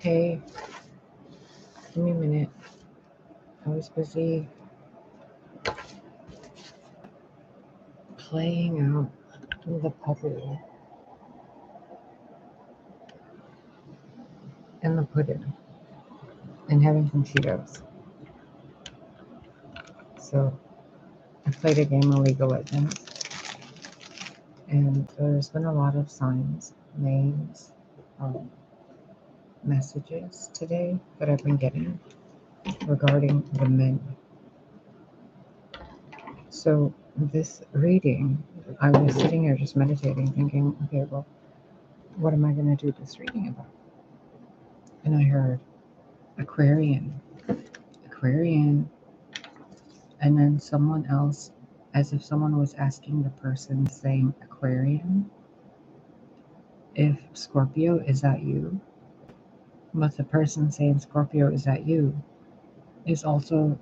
Hey, give me a minute. I was busy playing out with the puppy and the pudding and having some Cheetos. So I played a game of League of Legends, and there's been a lot of signs, names, messages today that I've been getting regarding the men. So this reading, I was sitting here just meditating, thinking, okay, well, what am I going to do this reading about? And I heard Aquarian, and then someone else, as if someone was asking the person saying Aquarian, if Scorpio, is that you? But the person saying Scorpio, is that you, is also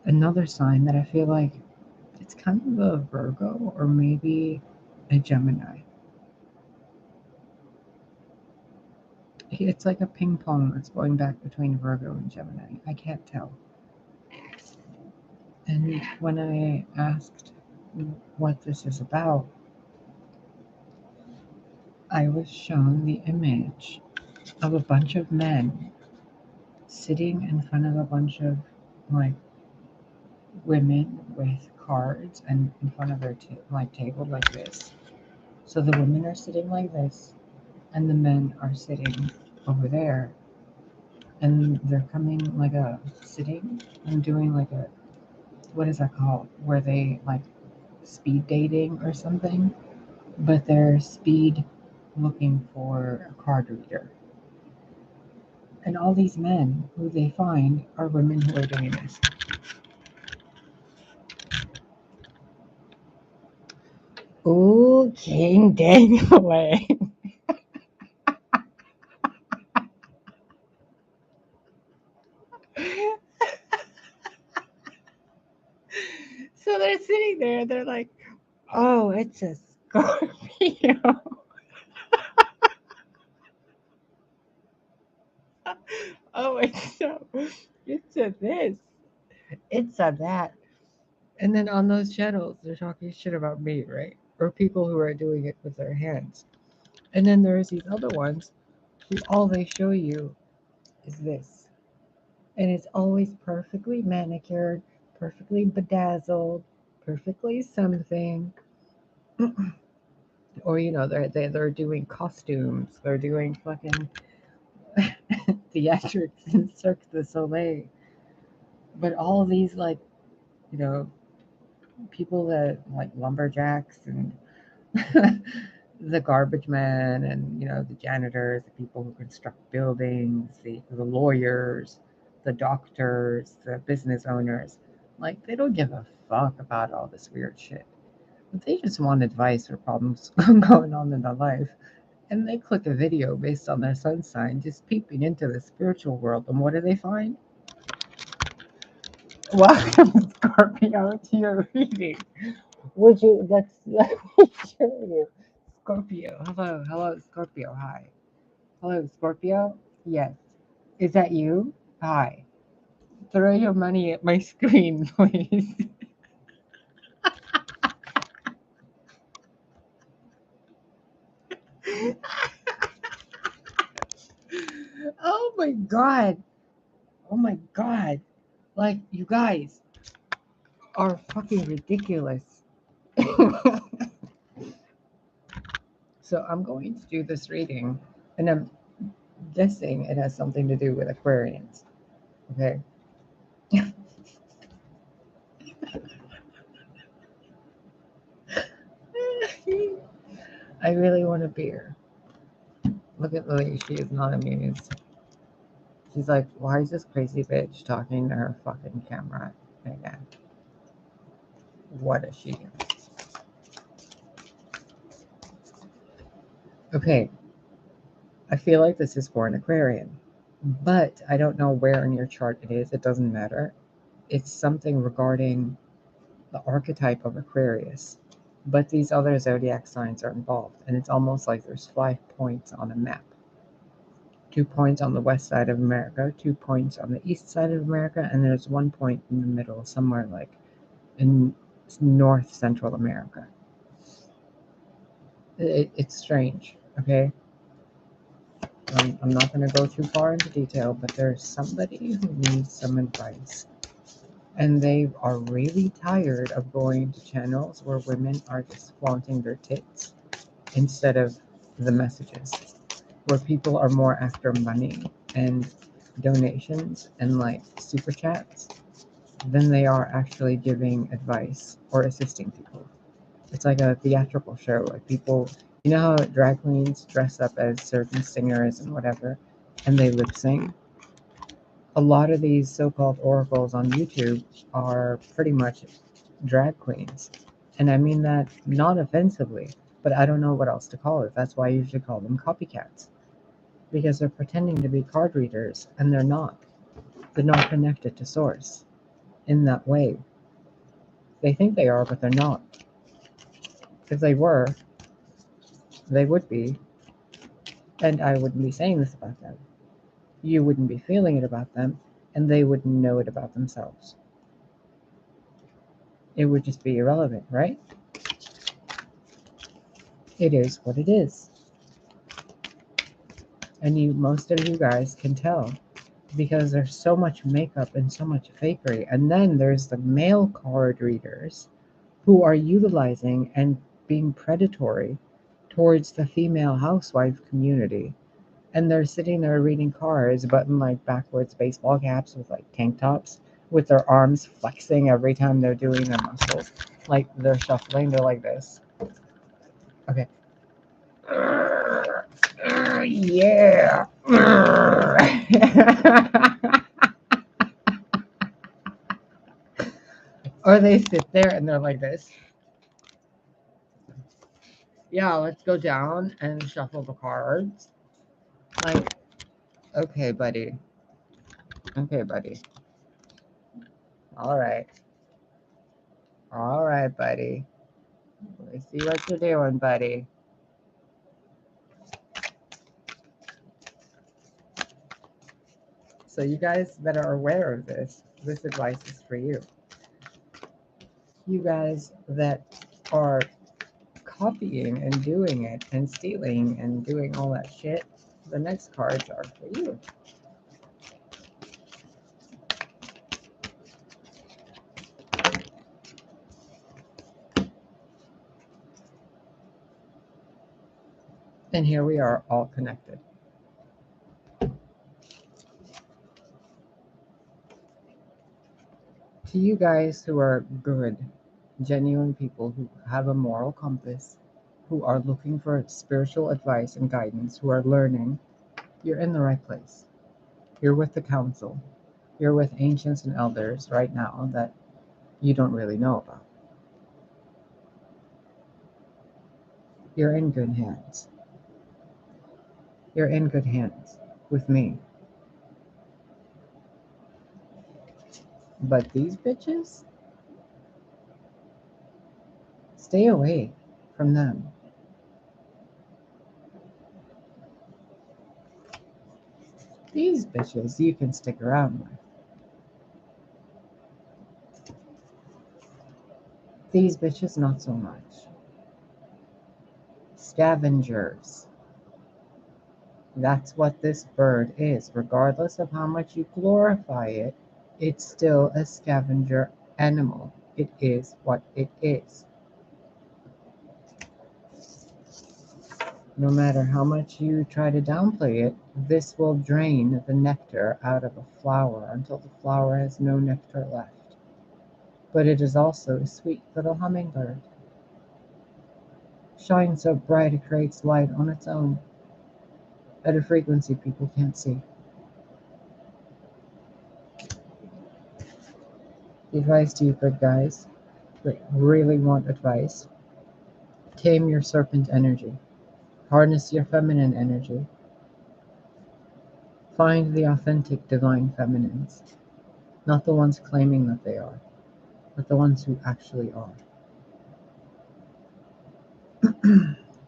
another sign that I feel like it's kind of a Virgo or maybe a Gemini. It's like a ping pong that's going back between Virgo and Gemini. I can't tell. And when I asked what this is about, I was shown the image of a bunch of men sitting in front of a bunch of like women with cards and in front of their table like this. So the women are sitting like this and the men are sitting over there, and they're coming like a sitting and doing like a, what is that called, where they like speed dating or something, but they're speed looking for a card reader. And all these men who they find are women who are doing this. Ooh, King Dangling. So they're sitting there, they're like, oh, it's a Scorpio. Oh, it's a this, it's a that. And then on those channels, they're talking shit about me, right? Or people who are doing it with their hands. And then there's these other ones who all they show you is this. And it's always perfectly manicured, perfectly bedazzled, perfectly something. Or they're doing costumes, they're doing fucking theatrics in Cirque du Soleil. But all of these you know people that like lumberjacks and the garbage men and the janitors, the people who construct buildings, the lawyers, the doctors, the business owners, like they don't give a fuck about all this weird shit. They just want advice for problems going on in their life. And they click a video based on their sun sign, just peeping into the spiritual world. And what do they find? Welcome, Scorpio, to your reading. Let me show you. Scorpio. Hello, Scorpio. Hi. Hello, Scorpio. Yes. Is that you? Hi. Throw your money at my screen, please. Oh my god. Oh my god. Like, you guys are fucking ridiculous. So I'm going to do this reading, and I'm guessing it has something to do with Aquarians. Okay. I really want a beer. Look at Lily. She is not amused. She's like, why is this crazy bitch talking to her fucking camera again? What is she doing? Okay. I feel like this is for an Aquarian, but I don't know where in your chart it is. It doesn't matter. It's something regarding the archetype of Aquarius, but these other zodiac signs are involved, and it's almost like there's 5 points on a map. 2 points on the west side of America, 2 points on the east side of America, and there's 1 point in the middle, somewhere like in North Central America. It's strange, okay? I'm not going to go too far into detail, but there's somebody who needs some advice. And they are really tired of going to channels where women are just flaunting their tits instead of the messages, where people are more after money and donations and like super chats than they are actually giving advice or assisting people. It's like a theatrical show. Like people, you know how drag queens dress up as certain singers and whatever, and they lip sync? A lot of these so-called oracles on YouTube are pretty much drag queens. And I mean that not offensively, but I don't know what else to call it. That's why I usually call them copycats. Because they're pretending to be card readers, and they're not. They're not connected to source in that way. They think they are, but they're not. If they were, they would be. And I wouldn't be saying this about them. You wouldn't be feeling it about them, and they wouldn't know it about themselves. It would just be irrelevant, right? It is what it is. And most of you guys can tell because there's so much makeup and so much fakery. And then there's the male card readers who are utilizing and being predatory towards the female housewife community. And they're sitting there reading cards, but in like backwards baseball caps with like tank tops, with their arms flexing every time they're doing their muscles. Like they're shuffling, they're like this. Okay. Yeah. Or they sit there and they're like this. Yeah, let's go down and shuffle the cards. Like, okay, buddy. Okay, buddy. All right. All right, buddy. We see what you're doing, buddy. So you guys that are aware of this advice is for you. You guys that are copying and doing it and stealing and doing all that shit, the next cards are for you. And here we are all connected. To you guys who are good, genuine people who have a moral compass, who are looking for spiritual advice and guidance, who are learning, you're in the right place. You're with the council. You're with ancients and elders right now that you don't really know about. You're in good hands. You're in good hands with me. But these bitches, stay away from them. These bitches you can stick around with. These bitches, not so much. Scavengers. That's what this bird is. Regardless of how much you glorify it, it's still a scavenger animal. It is what it is. No matter how much you try to downplay it, this will drain the nectar out of a flower until the flower has no nectar left. But it is also a sweet little hummingbird. Shines so bright it creates light on its own at a frequency people can't see. The advice to you good guys that really want advice: tame your serpent energy. Harness your feminine energy. Find the authentic divine feminines. Not the ones claiming that they are, but the ones who actually are.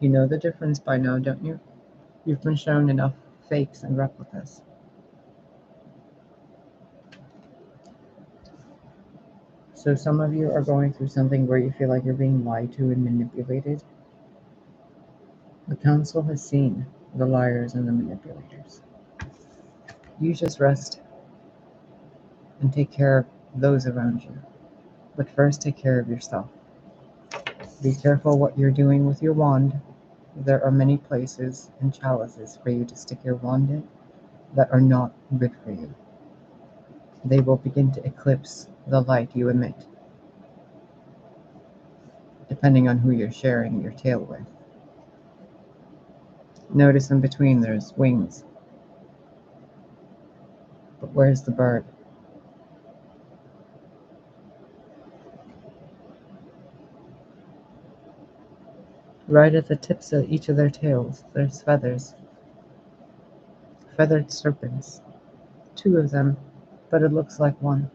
You know the difference by now, don't you? You've been shown enough fakes and replicas. So some of you are going through something where you feel like you're being lied to and manipulated. The council has seen the liars and the manipulators. You just rest and take care of those around you. But first, take care of yourself. Be careful what you're doing with your wand. There are many places and chalices for you to stick your wand in that are not good for you. They will begin to eclipse the light you emit, depending on who you're sharing your tail with. Notice in between there's wings. But where's the bird? Right at the tips of each of their tails, there's feathers. Feathered serpents. 2 of them, but it looks like one.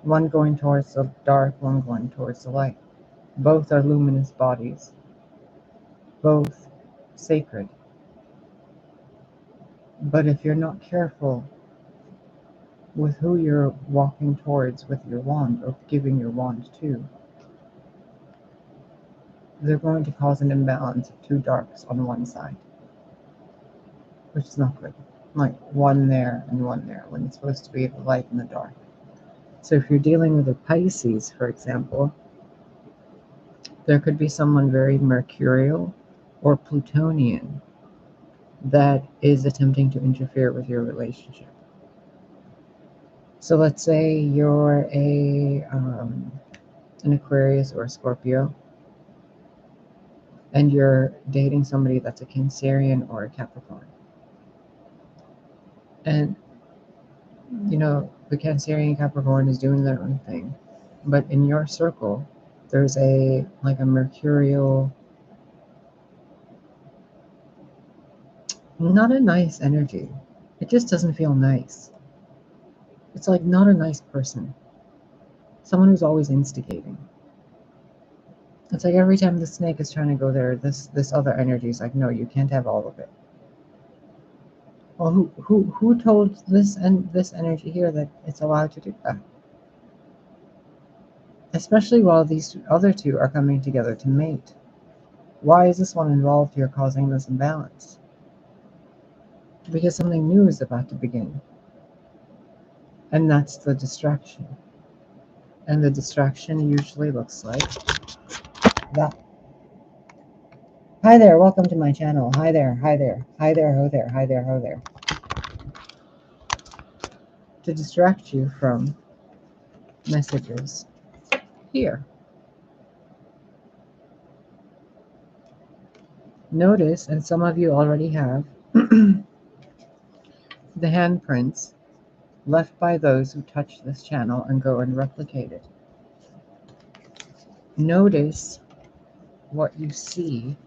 One going towards the dark, one going towards the light. Both are luminous bodies. Both sacred. But if you're not careful with who you're walking towards with your wand, or giving your wand to, they're going to cause an imbalance of 2 darks on one side, which is not good. Like one there and one there, when it's supposed to be the light and the dark. So if you're dealing with a Pisces, for example, there could be someone very mercurial or Plutonian that is attempting to interfere with your relationship. So let's say you're an Aquarius or a Scorpio, and you're dating somebody that's a Cancerian or a Capricorn. And, you know, the Cancerian Capricorn is doing their own thing. But in your circle, there's a mercurial, not a nice energy. It just doesn't feel nice. It's like not a nice person. Someone who's always instigating. It's like every time the snake is trying to go there, this other energy is like, no, you can't have all of it. Well, who told this energy here that it's allowed to do that? Especially while these other 2 are coming together to mate. Why is this one involved here causing this imbalance? Because something new is about to begin. And that's the distraction. And the distraction usually looks like that. Hi there, welcome to my channel. Hi there, hi there, hi there, ho there, hi there, ho there. To distract you from messages here. Notice, and some of you already have, the handprints left by those who touch this channel and go and replicate it. Notice what you see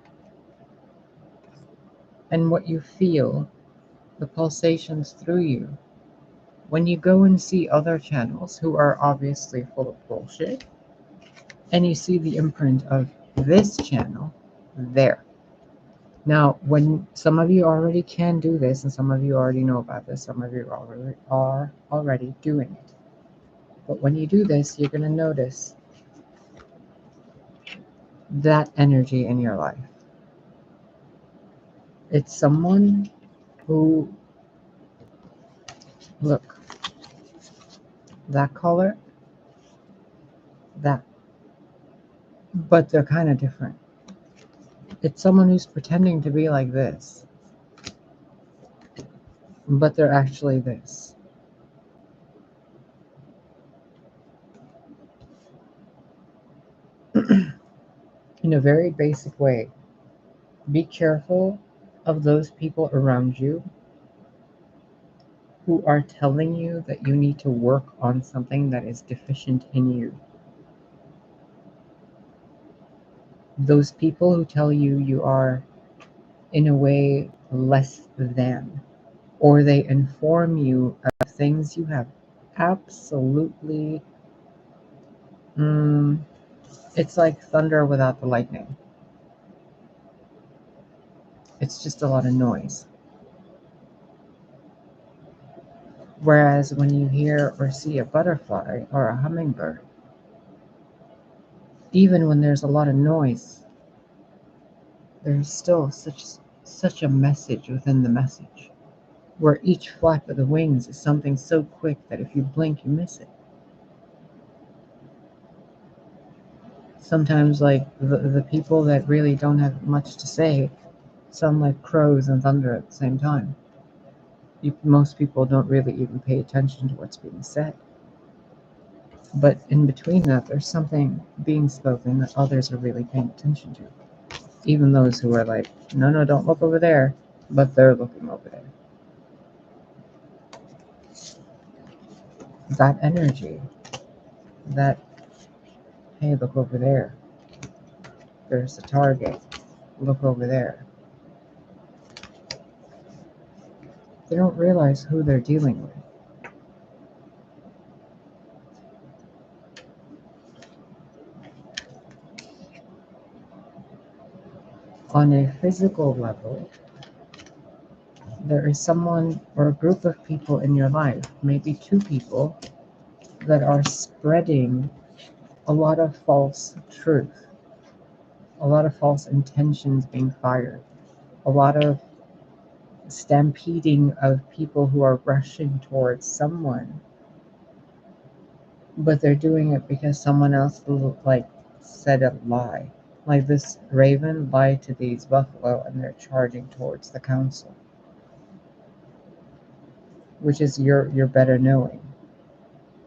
and what you feel, the pulsations through you, when you go and see other channels who are obviously full of bullshit, and you see the imprint of this channel there. Now, when some of you already can do this, and some of you already know about this, some of you are already doing it. But when you do this, you're going to notice that energy in your life. It's someone who, look, that color, that, but they're kind of different. It's someone who's pretending to be like this, but they're actually this. In a very basic way, be careful of those people around you who are telling you that you need to work on something that is deficient in you. Those people who tell you you are, in a way, less than, or they inform you of things you have absolutely, it's like thunder without the lightning. It's just a lot of noise. Whereas when you hear or see a butterfly or a hummingbird, even when there's a lot of noise, there's still such a message within the message, where each flap of the wings is something so quick that if you blink, you miss it. Sometimes, like, the people that really don't have much to say sound like crows and thunder at the same time. Most people don't really even pay attention to what's being said. But in between that, there's something being spoken that others are really paying attention to. Even those who are like, no, no, don't look over there, but they're looking over there. That energy, that, hey, look over there. There's a target. Look over there. They don't realize who they're dealing with. On a physical level, there is someone or a group of people in your life, maybe two people, that are spreading a lot of false truth, a lot of false intentions being fired, a lot of stampeding of people who are rushing towards someone, but they're doing it because someone else like said a lie. Like this raven lied to these buffalo and they're charging towards the council, which is your better knowing.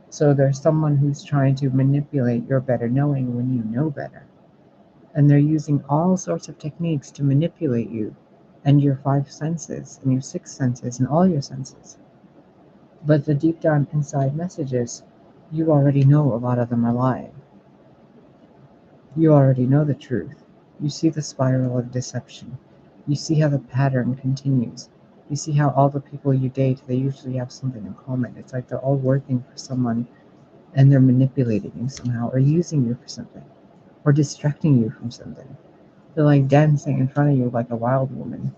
So there's someone who's trying to manipulate your better knowing when you know better. And they're using all sorts of techniques to manipulate you and your five senses and your six senses and all your senses. But the deep down inside messages, you already know a lot of them are lying. You already know the truth. You see the spiral of deception. You see how the pattern continues. You see how all the people you date, they usually have something in common. It's like they're all working for someone and they're manipulating you somehow or using you for something or distracting you from something. They're like dancing in front of you like a wild woman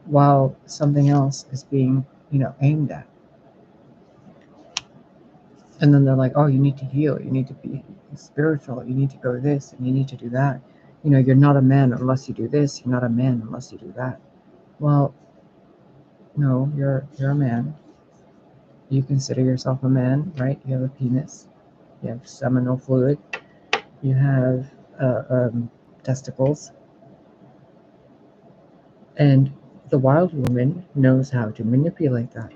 while something else is being, aimed at. And then they're like, oh, you need to heal. You need to be spiritual. You need to go this and you need to do that. You're not a man unless you do this. You're not a man unless you do that. Well, no, you're a man. You consider yourself a man, right? You have a penis. You have seminal fluid. You have testicles. And the wild woman knows how to manipulate that.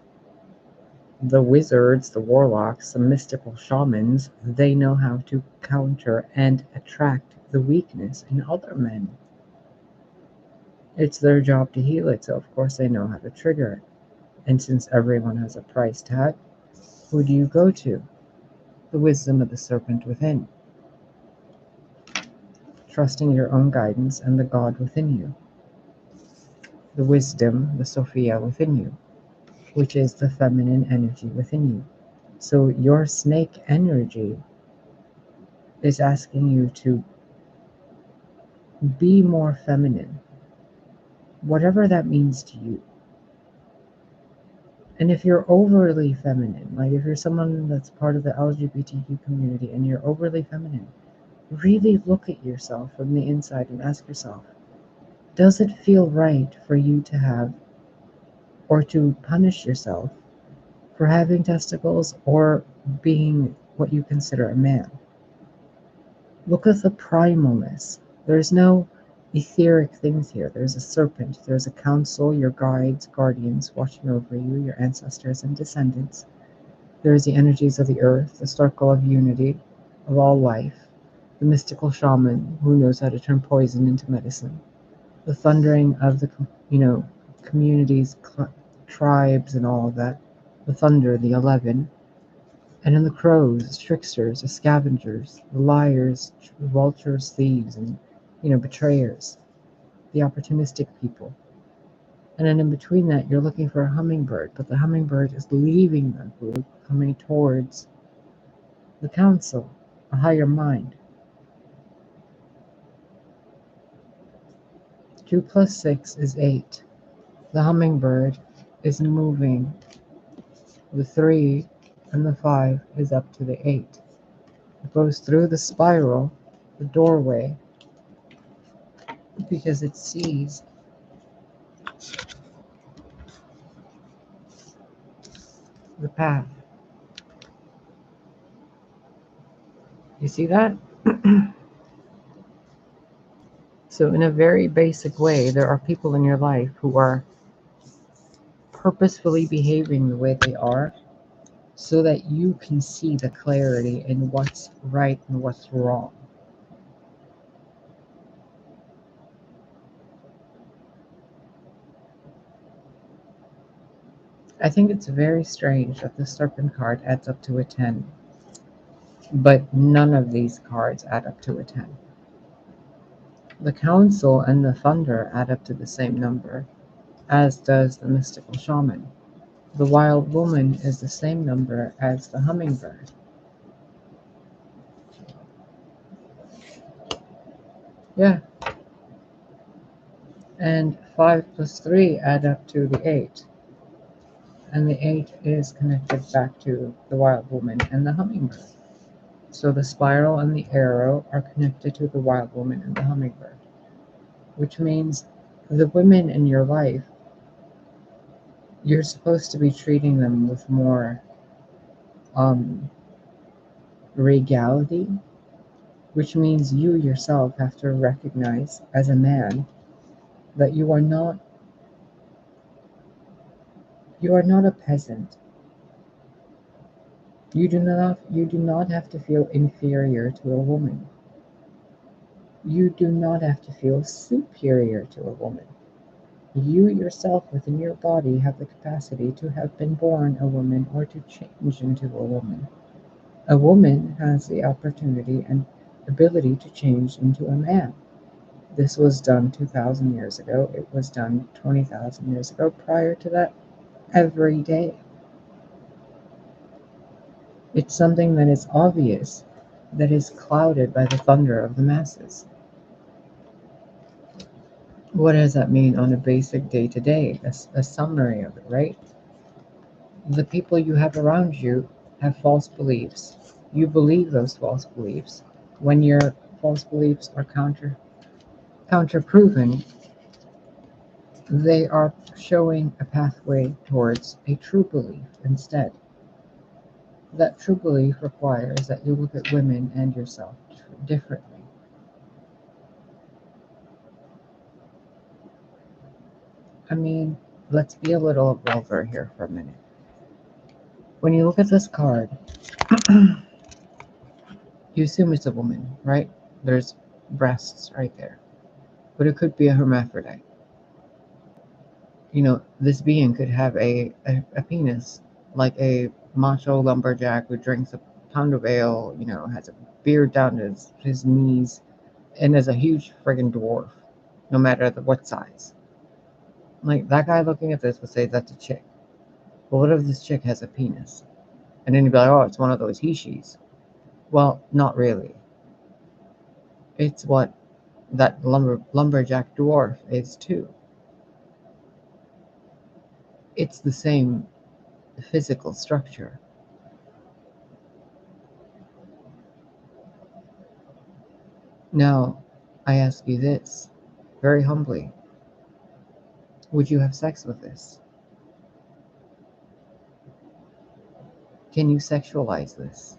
The wizards, the warlocks, the mystical shamans, they know how to counter and attract the weakness in other men. It's their job to heal it, so of course they know how to trigger it. And since everyone has a price tag, who do you go to? The wisdom of the serpent within. Trusting your own guidance and the God within you. The wisdom, the Sophia within you, which is the feminine energy within you. So your snake energy is asking you to be more feminine, whatever that means to you. And if you're overly feminine, like if you're someone that's part of the LGBTQ community and you're overly feminine, really look at yourself from the inside and ask yourself, does it feel right for you to have or to punish yourself for having testicles or being what you consider a man? Look at the primalness. There's no etheric things here. There's a serpent. There's a council, your guides, guardians watching over you, your ancestors and descendants. There's the energies of the earth, the circle of unity of all life, the mystical shaman who knows how to turn poison into medicine, the thundering of the, communities, tribes, and all of that, the thunder, the 11, and then the crows, the tricksters, the scavengers, the liars, vultures, thieves, and, betrayers, the opportunistic people. And then in between that, you're looking for a hummingbird, but the hummingbird is leaving the group, coming towards the council, a higher mind. 2 plus 6 is 8. The hummingbird is moving The 3 and the 5 is up to the 8. It goes through the spiral, the doorway, because it sees the path. You see that? So in a very basic way, there are people in your life who are purposefully behaving the way they are so that you can see the clarity in what's right and what's wrong. I think it's very strange that the Serpent card adds up to a 10, but none of these cards add up to a 10. The Council and the Thunder add up to the same number, as does the Mystical Shaman. The Wild Woman is the same number as the Hummingbird. Yeah. And 5 plus 3 add up to the 8. And the 8 is connected back to the Wild Woman and the Hummingbird. So the spiral and the arrow are connected to the Wild Woman and the Hummingbird, which means the women in your life, you're supposed to be treating them with more regality, which means you yourself have to recognize as a man that you are not a peasant. You do not have to feel inferior to a woman. You do not have to feel superior to a woman. You yourself within your body have the capacity to have been born a woman or to change into a woman. A woman has the opportunity and ability to change into a man. This was done 2,000 years ago. It was done 20,000 years ago. Prior to that, every day. It's something that is obvious, that is clouded by the thunder of the masses. What does that mean on a basic day-to-day? A summary of it, right? The people you have around you have false beliefs. You believe those false beliefs. When your false beliefs are counter-proven, they are showing a pathway towards a true belief instead. That true belief requires that you look at women and yourself differently. I mean, let's be a little vulgar here for a minute. When you look at this card, you assume it's a woman, right? There's breasts right there. But it could be a hermaphrodite. You know, this being could have a penis, like a macho lumberjack who drinks a pound of ale, you know, has a beard down to his knees, and is a huge friggin' dwarf, no matter what size. Like, that guy looking at this would say that's a chick. But what if this chick has a penis? And then you'd be like, oh, it's one of those he-she's. Well, not really. It's what that lumberjack dwarf is too. It's the same physical structure. Now, I ask you this, very humbly. Would you have sex with this? Can you sexualize this?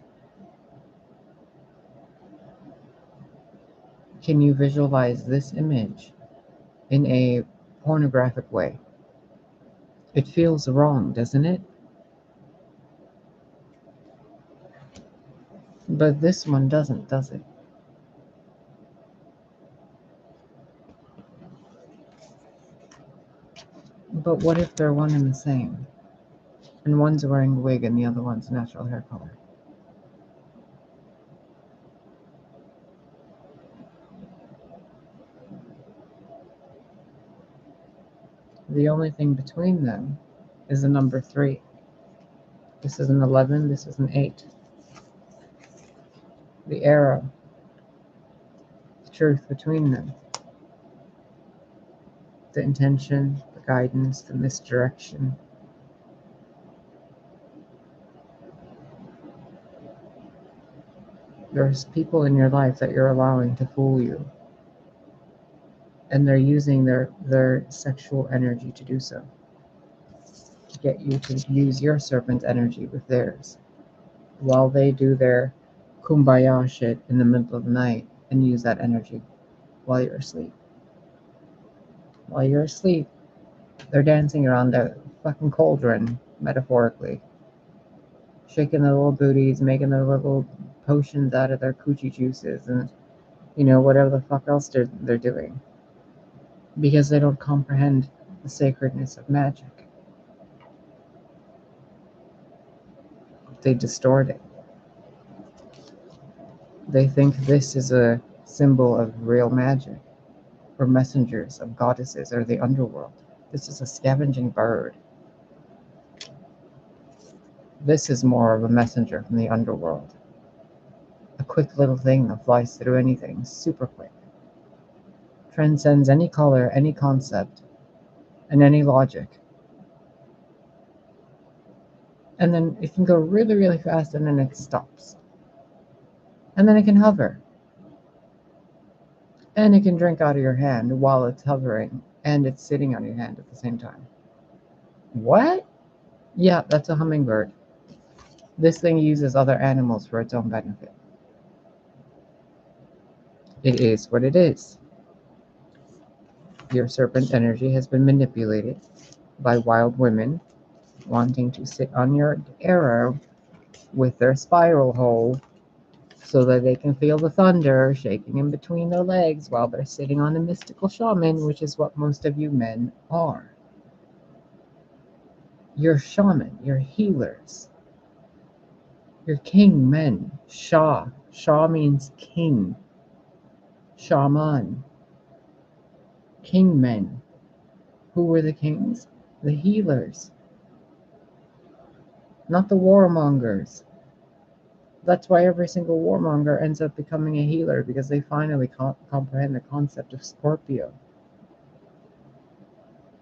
Can you visualize this image in a pornographic way? It feels wrong, doesn't it? But this one doesn't, does it? But what if they're one and the same? And one's wearing a wig and the other one's natural hair color? The only thing between them is the number 3. This is an 11, this is an 8. The arrow, the truth between them, the intention, the guidance, the misdirection. There's people in your life that you're allowing to fool you, and they're using their sexual energy to do so, to get you to use your serpent energy with theirs, while they do their kumbaya shit in the middle of the night and use that energy while you're asleep. While you're asleep, they're dancing around the fucking cauldron, metaphorically, shaking their little booties, making their little potions out of their coochie juices, and whatever the fuck else they're doing, because they don't comprehend the sacredness of magic. They distort it. They think this is a symbol of real magic, or messengers of goddesses, or the underworld. This is a scavenging bird. This is more of a messenger from the underworld. A quick little thing that flies through anything, super quick. Transcends any color, any concept, and any logic. And then it can go really, really fast, and then it stops. And then it can hover. And it can drink out of your hand while it's hovering, and it's sitting on your hand at the same time. What? Yeah, that's a hummingbird. This thing uses other animals for its own benefit. It is what it is. Your serpent energy has been manipulated by wild women wanting to sit on your arrow with their spiral hole so that they can feel the thunder shaking in between their legs while they're sitting on a mystical shaman, which is what most of you men are. You're shaman, you're healers. You're king men. Shah. Shah means king. Shaman. King men. Who were the kings? The healers. Not the warmongers. That's why every single warmonger ends up becoming a healer, because they finally comprehend the concept of Scorpio.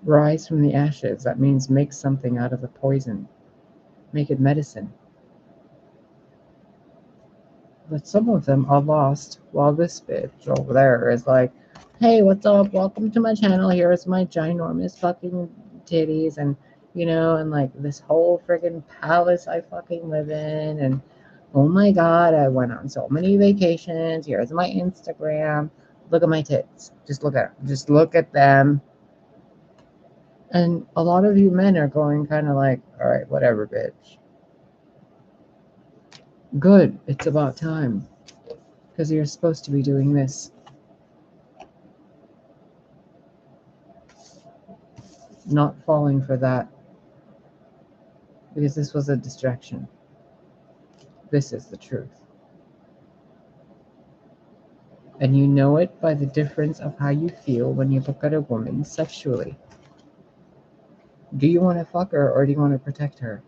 Rise from the ashes. That means make something out of the poison. Make it medicine. But some of them are lost, while this bitch over there is like, hey, what's up? Welcome to my channel. Here's my ginormous fucking titties, and and like this whole friggin' palace I fucking live in, and oh my god, I went on so many vacations. Here's my Instagram. Look at my tits. Just look at them. Just look at them. And a lot of you men are going kind of like, all right, whatever, bitch. Good. It's about time. Because you're supposed to be doing this. Not falling for that. Because this was a distraction. This is the truth. And you know it by the difference of how you feel when you look at a woman sexually. Do you want to fuck her, or do you want to protect her?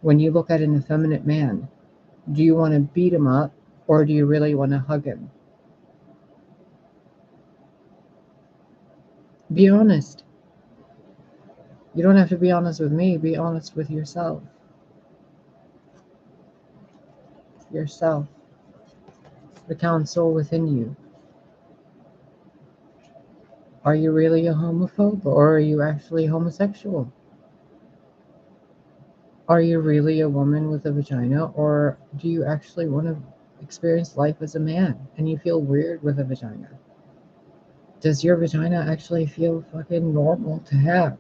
When you look at an effeminate man, do you want to beat him up, or do you really want to hug him? Be honest. You don't have to be honest with me. Be honest with yourself. Yourself. The counsel within you. Are you really a homophobe, or are you actually homosexual? Are you really a woman with a vagina, or do you actually want to experience life as a man and you feel weird with a vagina? Does your vagina actually feel fucking normal to have?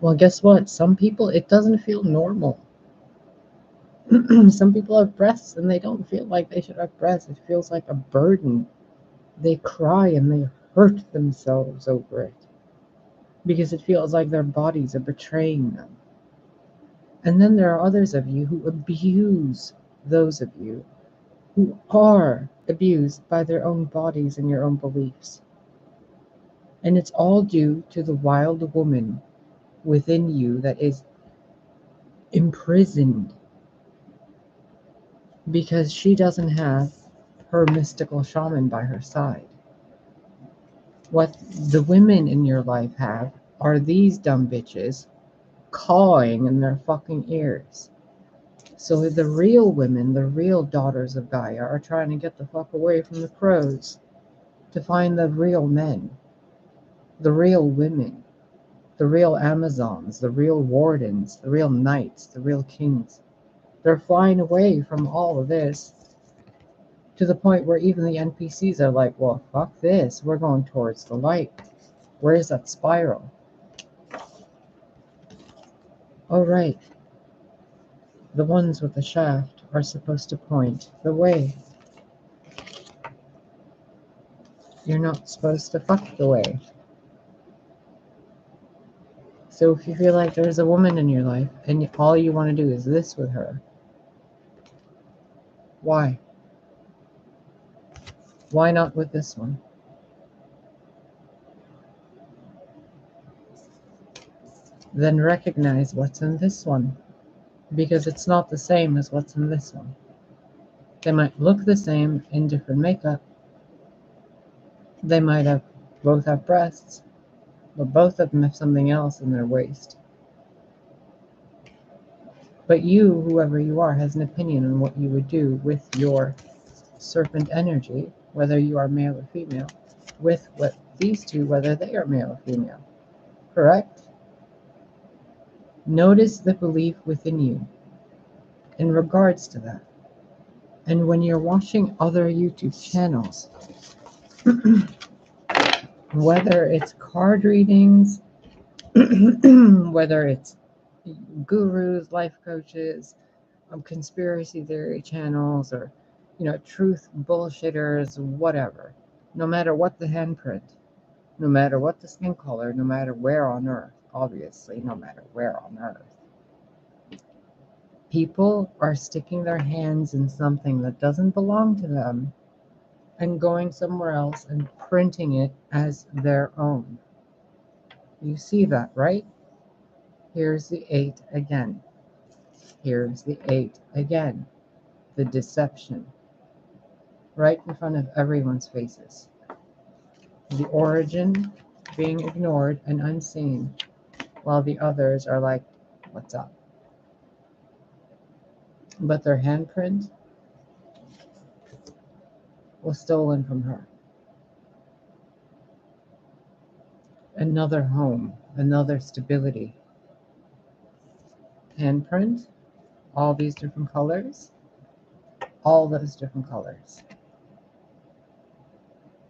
Well, guess what? Some people, it doesn't feel normal. Some people have breasts and they don't feel like they should have breasts. It feels like a burden. They cry and they hurt themselves over it because it feels like their bodies are betraying them. And then there are others of you who abuse those of you who are abused by their own bodies and your own beliefs. And it's all due to the wild woman within you that is imprisoned because she doesn't have her mystical shaman by her side. What the women in your life have are these dumb bitches cawing in their fucking ears, So the real women, the real daughters of Gaia, are trying to get the fuck away from the crows to find the real men, the real women, the real Amazons, the real wardens, the real knights, the real kings. They're flying away from all of this to the point where even the NPCs are like, well, fuck this. We're going towards the light. Where is that spiral? Oh, right. The ones with the shaft are supposed to point the way. You're not supposed to fuck the way. So if you feel like there's a woman in your life and all you want to do is this with her, why? Why not with this one? Then recognize what's in this one, because it's not the same as what's in this one. They might look the same in different makeup. They might have both have breasts, but both of them have something else in their waist. But you, whoever you are, has an opinion on what you would do with your serpent energy, whether you are male or female, with what these two, whether they are male or female. Correct? Notice the belief within you in regards to that. And when you're watching other YouTube channels, whether it's card readings, whether it's gurus, life coaches, conspiracy theory channels, or truth bullshitters, whatever, no matter what the handprint, no matter what the skin color, no matter where on earth, obviously, no matter where on earth, people are sticking their hands in something that doesn't belong to them and going somewhere else and printing it as their own. You see that, right? Here's the 8 again. Here's the 8 again. The deception. Right in front of everyone's faces. The origin being ignored and unseen, while the others are like, what's up? But their handprint was stolen from her. Another home, another stability. Handprint, all these different colors, all those different colors.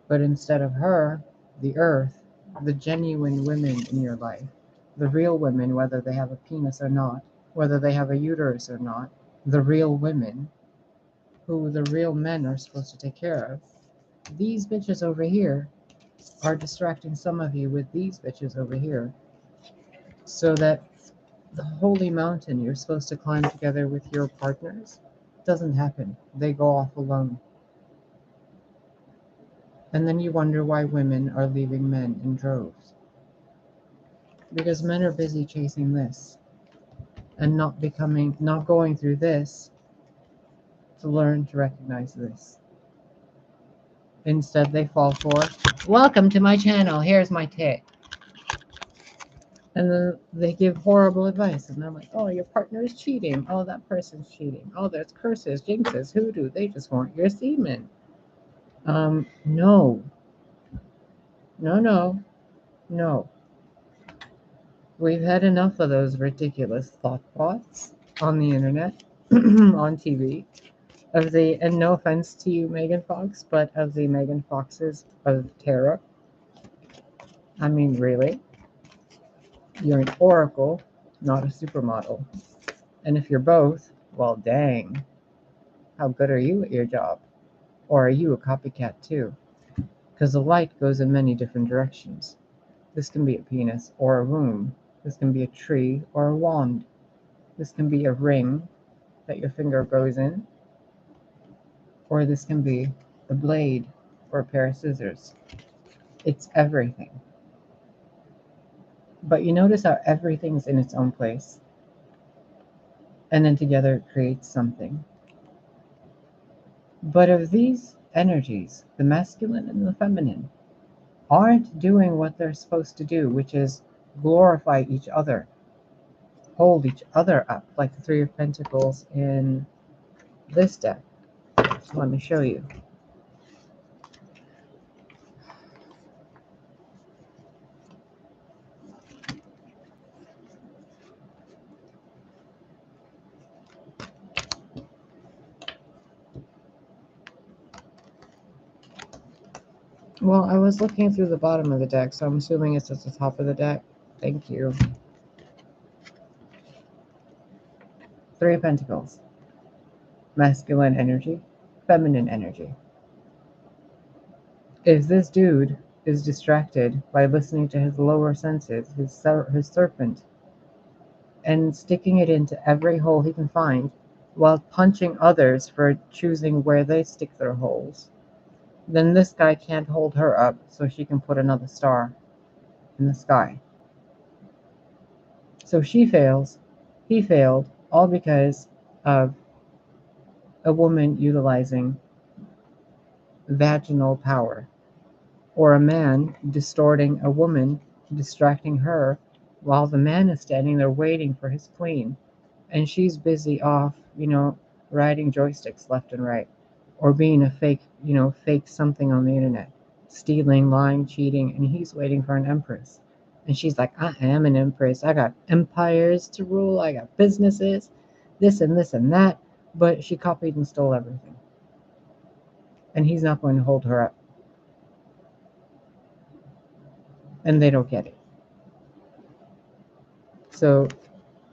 But instead of her, the earth, the genuine women in your life, the real women, whether they have a penis or not, whether they have a uterus or not, the real women who the real men are supposed to take care of, these bitches over here are distracting some of you with these bitches over here, so that the holy mountain you're supposed to climb together with your partners doesn't happen. They go off alone. And then you wonder why women are leaving men in droves. Because men are busy chasing this and not going through this to learn to recognize this. Instead, they fall for, welcome to my channel, here's my tit. And then they give horrible advice. And they're like, oh, your partner is cheating. Oh, that person's cheating. Oh, there's curses, jinxes, hoodoo. They just want your semen. No. No. We've had enough of those ridiculous thoughtbots on the internet, on TV, and no offense to you, Megan Fox, but of the Megan Foxes of tarot. I mean, really? You're an oracle, not a supermodel. And if you're both, well, dang. How good are you at your job? Or are you a copycat too? Because the light goes in many different directions. This can be a penis or a womb. This can be a tree or a wand. This can be a ring that your finger goes in. Or this can be a blade or a pair of scissors. It's everything. But you notice how everything's in its own place. And then together it creates something. But if these energies, the masculine and the feminine, aren't doing what they're supposed to do, which is glorify each other, hold each other up, like the Three of Pentacles in this deck. So let me show you. Well, I was looking through the bottom of the deck, so I'm assuming it's at the top of the deck. Thank you. Three of Pentacles. Masculine energy, feminine energy. If this dude is distracted by listening to his lower senses, his serpent, and sticking it into every hole he can find, while punching others for choosing where they stick their holes, then this guy can't hold her up so she can put another star in the sky. So she fails, he failed, all because of a woman utilizing vaginal power, or a man distorting a woman, distracting her, while the man is standing there waiting for his queen, and she's busy off, riding joysticks left and right, or being a fake something on the internet, stealing, lying, cheating, and he's waiting for an empress. And she's like, I am an empress. I got empires to rule. I got businesses, this and this and that. But she copied and stole everything. And he's not going to hold her up. And they don't get it. So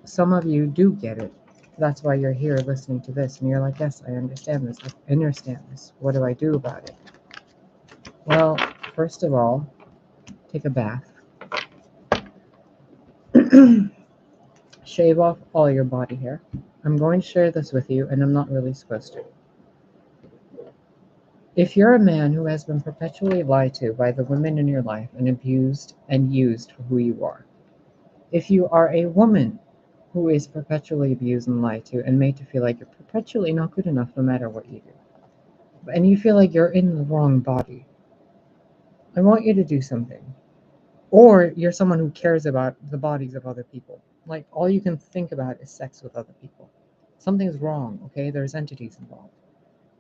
some of you do get it. That's why you're here listening to this. And you're like, yes, I understand this. I understand this. What do I do about it? Well, first of all, take a bath. Shave off all your body hair. I'm going to share this with you, and I'm not really supposed to. If you're a man who has been perpetually lied to by the women in your life and abused and used for who you are, if you are a woman who is perpetually abused and lied to and made to feel like you're perpetually not good enough no matter what you do, and you feel like you're in the wrong body, I want you to do something. Or you're someone who cares about the bodies of other people. Like, all you can think about is sex with other people. Something's wrong, okay? There's entities involved.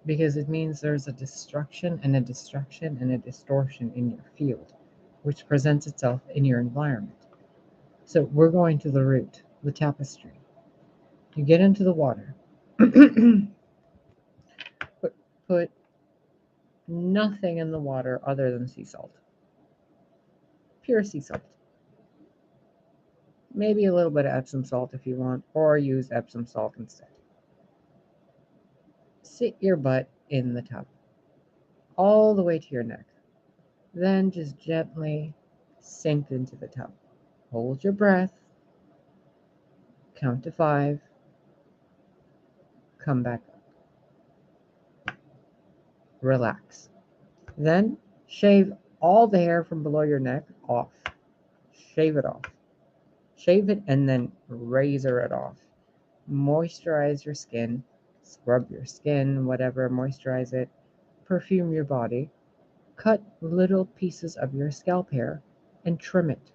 Because it means there's a destruction and a destruction and a distortion in your field, which presents itself in your environment. So we're going to the root, the tapestry. You get into the water. put nothing in the water other than sea salt. Pure sea salt. Maybe a little bit of Epsom salt if you want, or use Epsom salt instead. Sit your butt in the tub, all the way to your neck. Then just gently sink into the tub. Hold your breath, count to 5, come back up. Relax. Then shave all the hair from below your neck off. Shave it off. Shave it and then razor it off. Moisturize your skin, scrub your skin, whatever, moisturize it. Perfume your body. Cut little pieces of your scalp hair and trim it.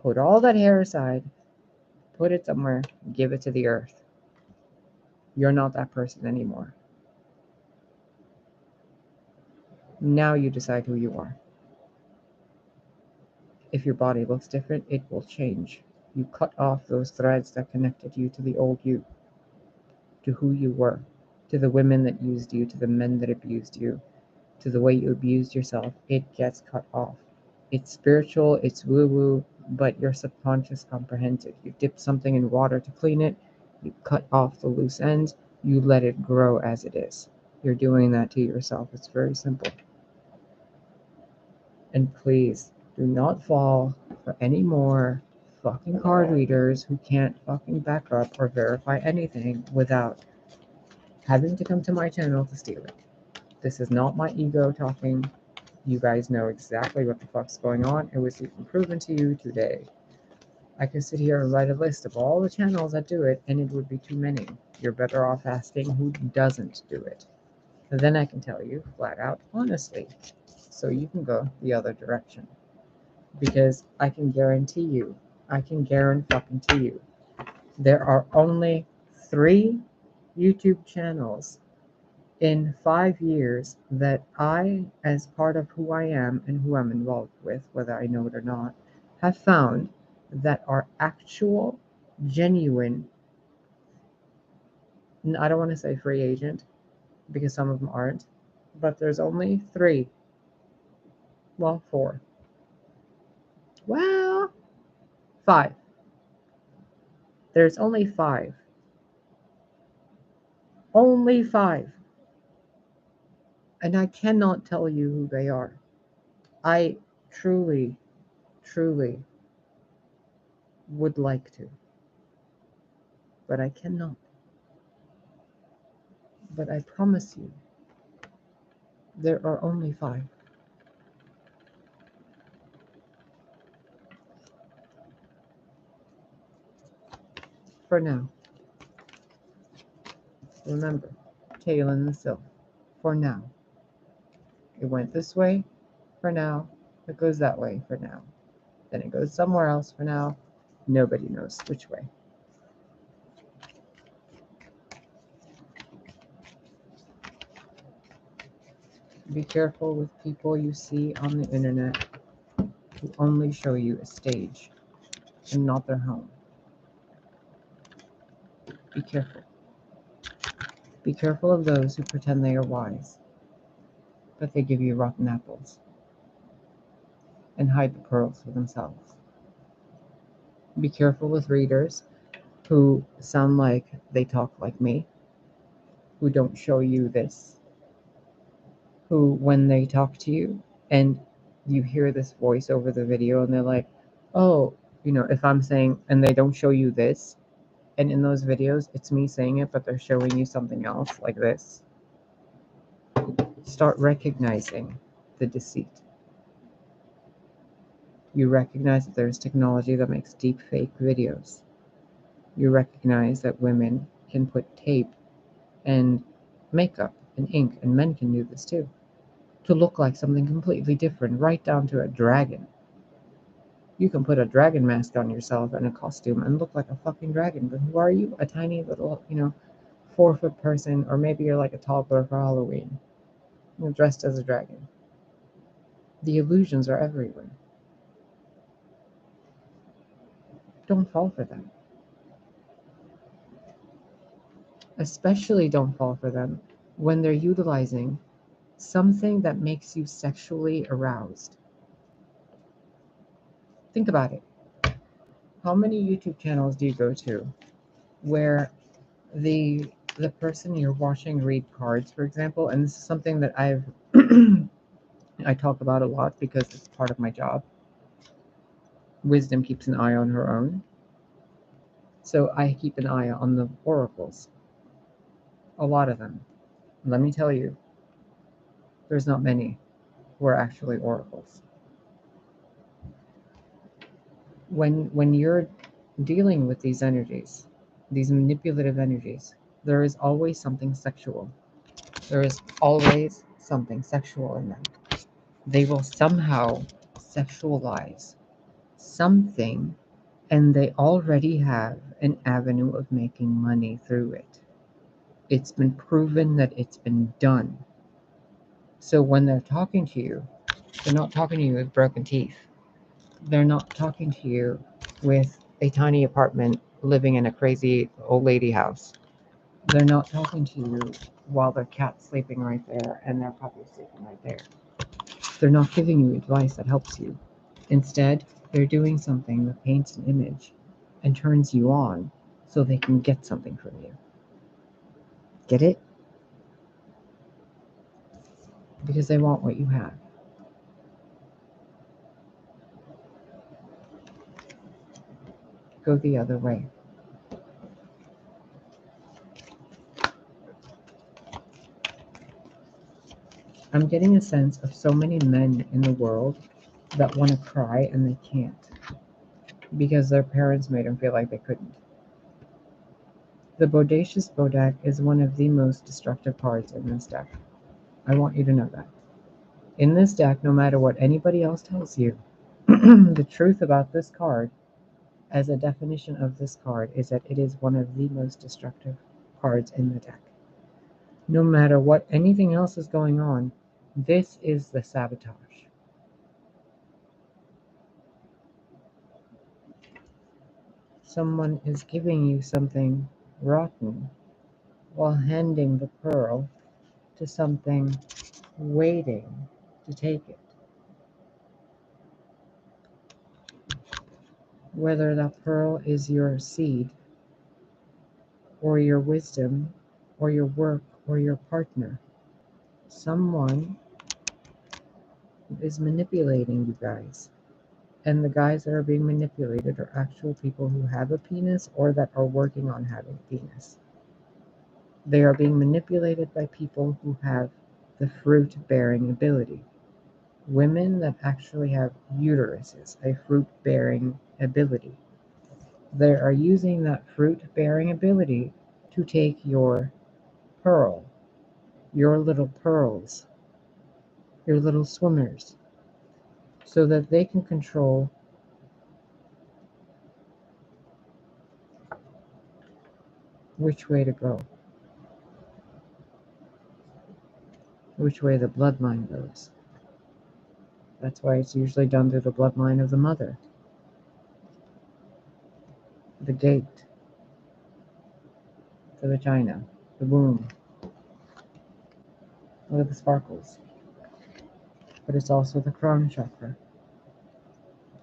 Put all that hair aside, put it somewhere, give it to the earth. You're not that person anymore. Now you decide who you are. If your body looks different, it will change. You cut off those threads that connected you to the old you, to who you were, to the women that used you, to the men that abused you, to the way you abused yourself. It gets cut off. It's spiritual, it's woo-woo, but your subconscious comprehends it. You dip something in water to clean it, you cut off the loose ends, you let it grow as it is. You're doing that to yourself. It's very simple. And please, do not fall for any more fucking card readers who can't fucking back up or verify anything without having to come to my channel to steal it. This is not my ego talking. You guys know exactly what the fuck's going on. It was even proven to you today. I could sit here and write a list of all the channels that do it, and it would be too many. You're better off asking who doesn't do it. And then I can tell you flat out, honestly, so you can go the other direction. Because I can guarantee you I can guarantee you, there are only 3 YouTube channels in 5 years that I, as part of who I am and who I'm involved with, whether I know it or not, have found that are actual, genuine, I don't want to say free agent, because some of them aren't, but there's only 3. Well, 4. Well, 5. There's only 5. Only 5. And I cannot tell you who they are. I truly, truly would like to, but I cannot. But I promise you, there are only 5. For now. Remember, tail in the silk. For now. It went this way. For now. It goes that way. For now. Then it goes somewhere else. For now. Nobody knows which way. Be careful with people you see on the internet who only show you a stage and not their home. Be careful. Be careful of those who pretend they are wise, but they give you rotten apples and hide the pearls for themselves. Be careful with readers who sound like they talk like me, who don't show you this, who, when they talk to you and you hear this voice over the video and they're like, oh, if I'm saying, and they don't show you this, and in those videos, it's me saying it, but they're showing you something else like this. Start recognizing the deceit. You recognize that there's technology that makes deep fake videos. You recognize that women can put tape and makeup and ink, and men can do this too, to look like something completely different, right down to a dragon. You can put a dragon mask on yourself and a costume and look like a fucking dragon, but who are you? A tiny little, 4-foot person, or maybe you're like a toddler for Halloween. You're dressed as a dragon. The illusions are everywhere. Don't fall for them. Especially don't fall for them when they're utilizing something that makes you sexually aroused. Think about it. How many YouTube channels do you go to where the person you're watching read cards, for example, and this is something that I talk about a lot because it's part of my job. Wisdom keeps an eye on her own. So I keep an eye on the oracles. A lot of them. Let me tell you, there's not many who are actually oracles. When you're dealing with these energies, these manipulative energies, there is always something sexual. There is always something sexual in them. They will somehow sexualize something, and they already have an avenue of making money through it. It's been proven that it's been done. So when they're talking to you, they're not talking to you with broken teeth. They're not talking to you with a tiny apartment living in a crazy old lady house. They're not talking to you while their cat's sleeping right there and their puppy's sleeping right there. They're not giving you advice that helps you. Instead, they're doing something that paints an image and turns you on so they can get something from you. Get it? Because they want what you have. Go the other way. I'm getting a sense of so many men in the world that want to cry and they can't because their parents made them feel like they couldn't. The Bodacious Bodak is one of the most destructive cards in this deck. I want you to know that. In this deck, no matter what anybody else tells you, the truth about this card as a definition of this card, is that it is one of the most destructive cards in the deck. No matter what anything else is going on, this is the sabotage. Someone is giving you something rotten while handing the pearl to something waiting to take it. Whether that pearl is your seed, or your wisdom, or your work, or your partner, someone is manipulating you guys. And the guys that are being manipulated are actual people who have a penis or that are working on having a penis. They are being manipulated by people who have the fruit-bearing ability. Women that actually have uteruses, a fruit-bearing ability. They are using that fruit-bearing ability to take your pearl, your little pearls, your little swimmers, so that they can control which way to go, which way the bloodline goes. That's why it's usually done through the bloodline of the mother. The gate, the vagina, the womb. Look at the sparkles. But it's also the crown chakra,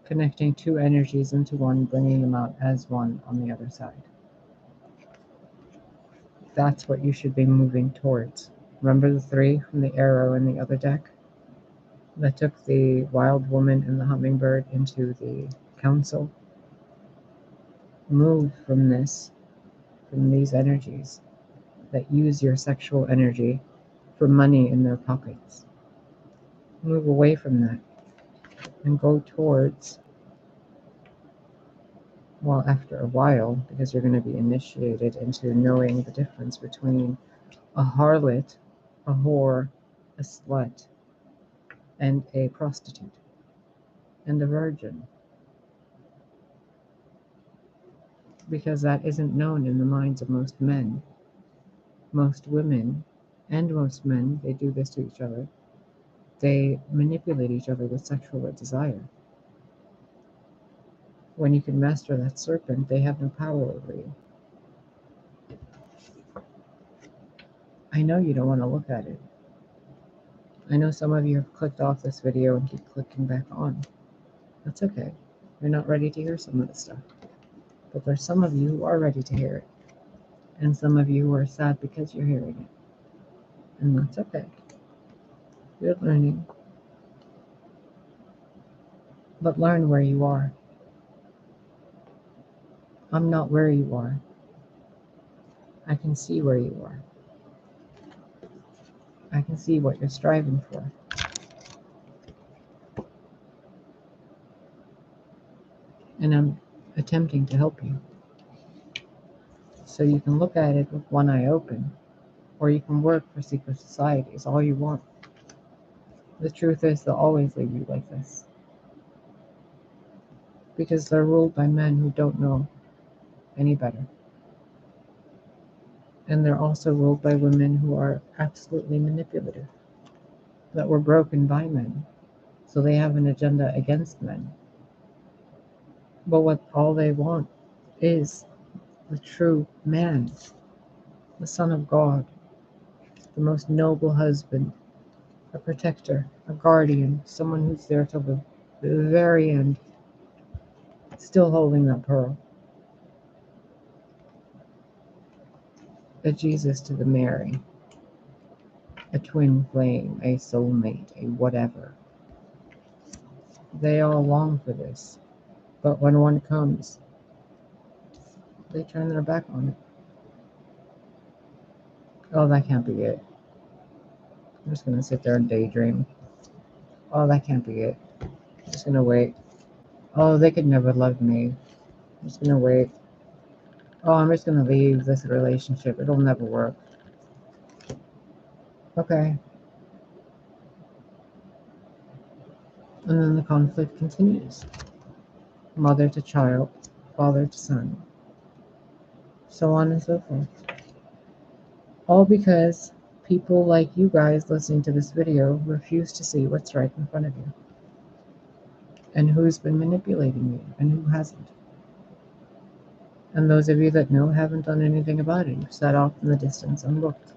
connecting two energies into one, bringing them out as one on the other side. That's what you should be moving towards. Remember the three from the arrow in the other deck that took the wild woman and the hummingbird into the council? Move from this, from these energies that use your sexual energy for money in their pockets. Move away from that and go towards, well, after a while, because you're going to be initiated into knowing the difference between a harlot, a whore, a slut, and a prostitute, and a virgin. Because that isn't known in the minds of most men. Most women and most men, they do this to each other. They manipulate each other with sexual desire. When you can master that serpent, they have no power over you. I know you don't want to look at it. I know some of you have clicked off this video and keep clicking back on. That's okay. You're not ready to hear some of this stuff. But there's some of you who are ready to hear it. And some of you who are sad because you're hearing it. And that's okay. You're learning. But learn where you are. I'm not where you are. I can see where you are. I can see what you're striving for. And I'm attempting to help you. So you can look at it with one eye open, or you can work for secret societies all you want. The truth is, they'll always leave you like this. Because they're ruled by men who don't know any better. And they're also ruled by women who are absolutely manipulative, that were broken by men. So they have an agenda against men. But what all they want is the true man, the Son of God, the most noble husband, a protector, a guardian, someone who's there till the very end, still holding that pearl. A Jesus to the Mary, a twin flame, a soulmate, a whatever. They all long for this, but when one comes, they turn their back on it. Oh, that can't be it. I'm just gonna sit there and daydream. Oh, that can't be it. I'm just gonna wait. Oh, they could never love me. I'm just gonna wait. Oh, I'm just gonna leave this relationship. It'll never work. Okay. And then the conflict continues. Mother to child, father to son, so on and so forth. All because people like you guys listening to this video refuse to see what's right in front of you, and who's been manipulating you and who hasn't. And those of you that know haven't done anything about it. You've sat off in the distance and looked.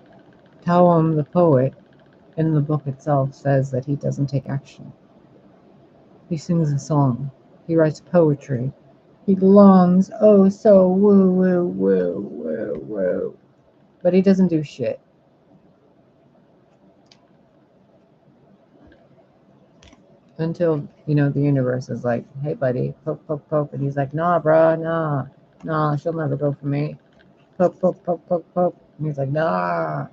Tawam the poet, in the book itself, says that he doesn't take action. He sings a song. He writes poetry. He longs, oh so woo woo woo woo woo. But he doesn't do shit. Until, the universe is like, hey buddy, poke, poke, poke. And he's like, nah, bruh, nah, she'll never go for me. Poke, poke, poke, poke, poke. And he's like, nah.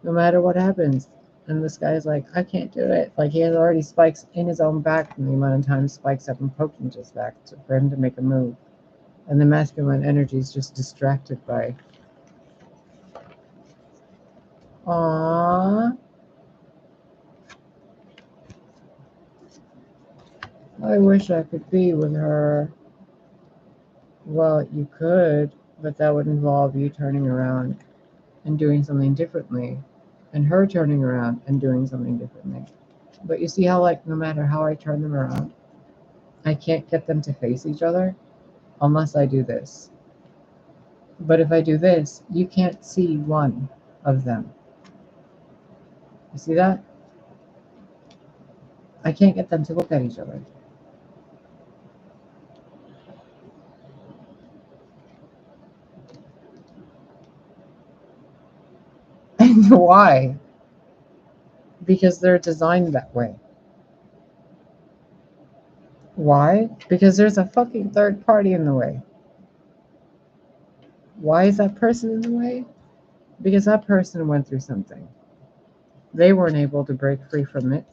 No matter what happens. And this guy's like, I can't do it. Like, he has already spikes in his own back from the amount of time spikes have been poked into his back for him to make a move. And the masculine energy is just distracted by, aww, I wish I could be with her. Well, you could, but that would involve you turning around and doing something differently, and her turning around and doing something differently. But you see how, like, no matter how I turn them around, I can't get them to face each other unless I do this. But if I do this, you can't see one of them. You see that? I can't get them to look at each other. And why? Because they're designed that way. Why? Because there's a fucking third party in the way. Why is that person in the way? Because that person went through something. They weren't able to break free from it.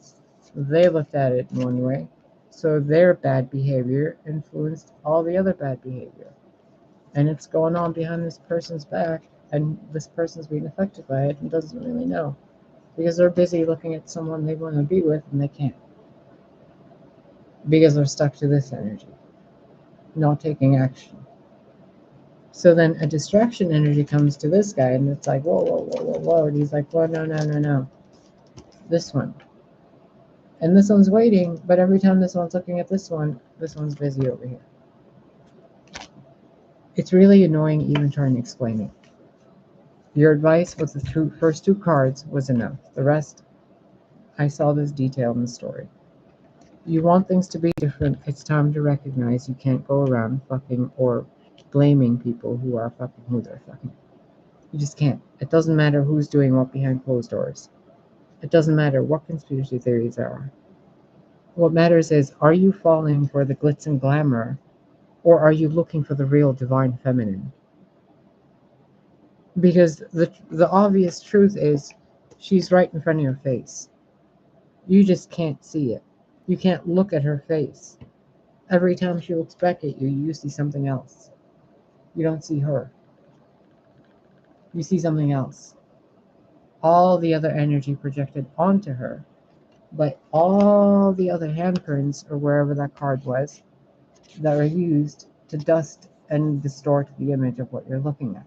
They looked at it in one way. So their bad behavior influenced all the other bad behavior. And it's going on behind this person's back, and this person's being affected by it and doesn't really know. Because they're busy looking at someone they want to be with and they can't. Because they're stuck to this energy, not taking action. So then a distraction energy comes to this guy, and it's like, whoa, whoa, whoa, whoa, whoa. And he's like, whoa, no. This one. And this one's waiting, but every time this one's looking at this one's busy over here. It's really annoying even trying to explain it. Your advice with the first two cards was enough. The rest, I saw this detail in the story. You want things to be different. It's time to recognize you can't go around fucking or blaming people who are fucking who they're fucking. You just can't. It doesn't matter who's doing what behind closed doors. It doesn't matter what conspiracy theories there are. What matters is, are you falling for the glitz and glamour, or are you looking for the real divine feminine? Because the obvious truth is, she's right in front of your face. You just can't see it. You can't look at her face. Every time she looks back at you, you see something else. You don't see her. You see something else. All the other energy projected onto her, but all the other handprints, or wherever that card was, that are used to dust and distort the image of what you're looking at.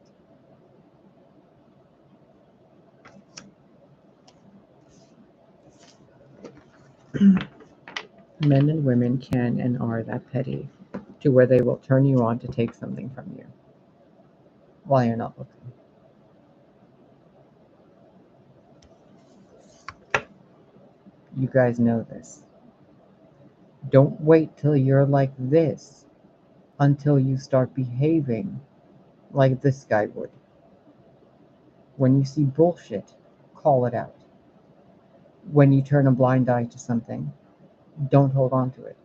Men and women can and are that petty to where they will turn you on to take something from you while you're not looking. You guys know this. Don't wait till you're like this until you start behaving like this guy would. When you see bullshit, call it out. When you turn a blind eye to something, don't hold on to it.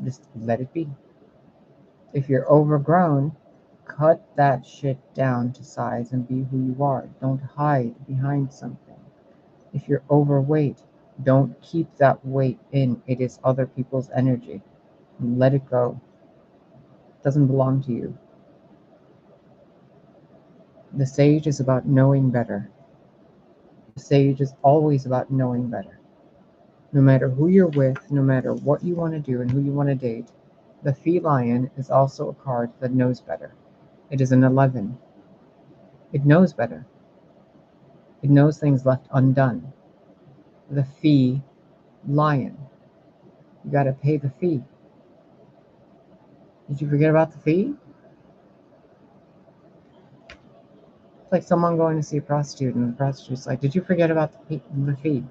Just let it be. If you're overgrown, cut that shit down to size and be who you are. Don't hide behind something. If you're overweight, don't keep that weight in. It is other people's energy. Let it go. It doesn't belong to you. The sage is about knowing better. The sage is always about knowing better. No matter who you're with, no matter what you want to do and who you want to date, The feline is also a card that knows better. It is an 11. It knows better. It knows things left undone. The fee lion. You got to pay the fee. Did you forget about the fee? It's like someone going to see a prostitute, and the prostitute's like, "Did you forget about the fee?"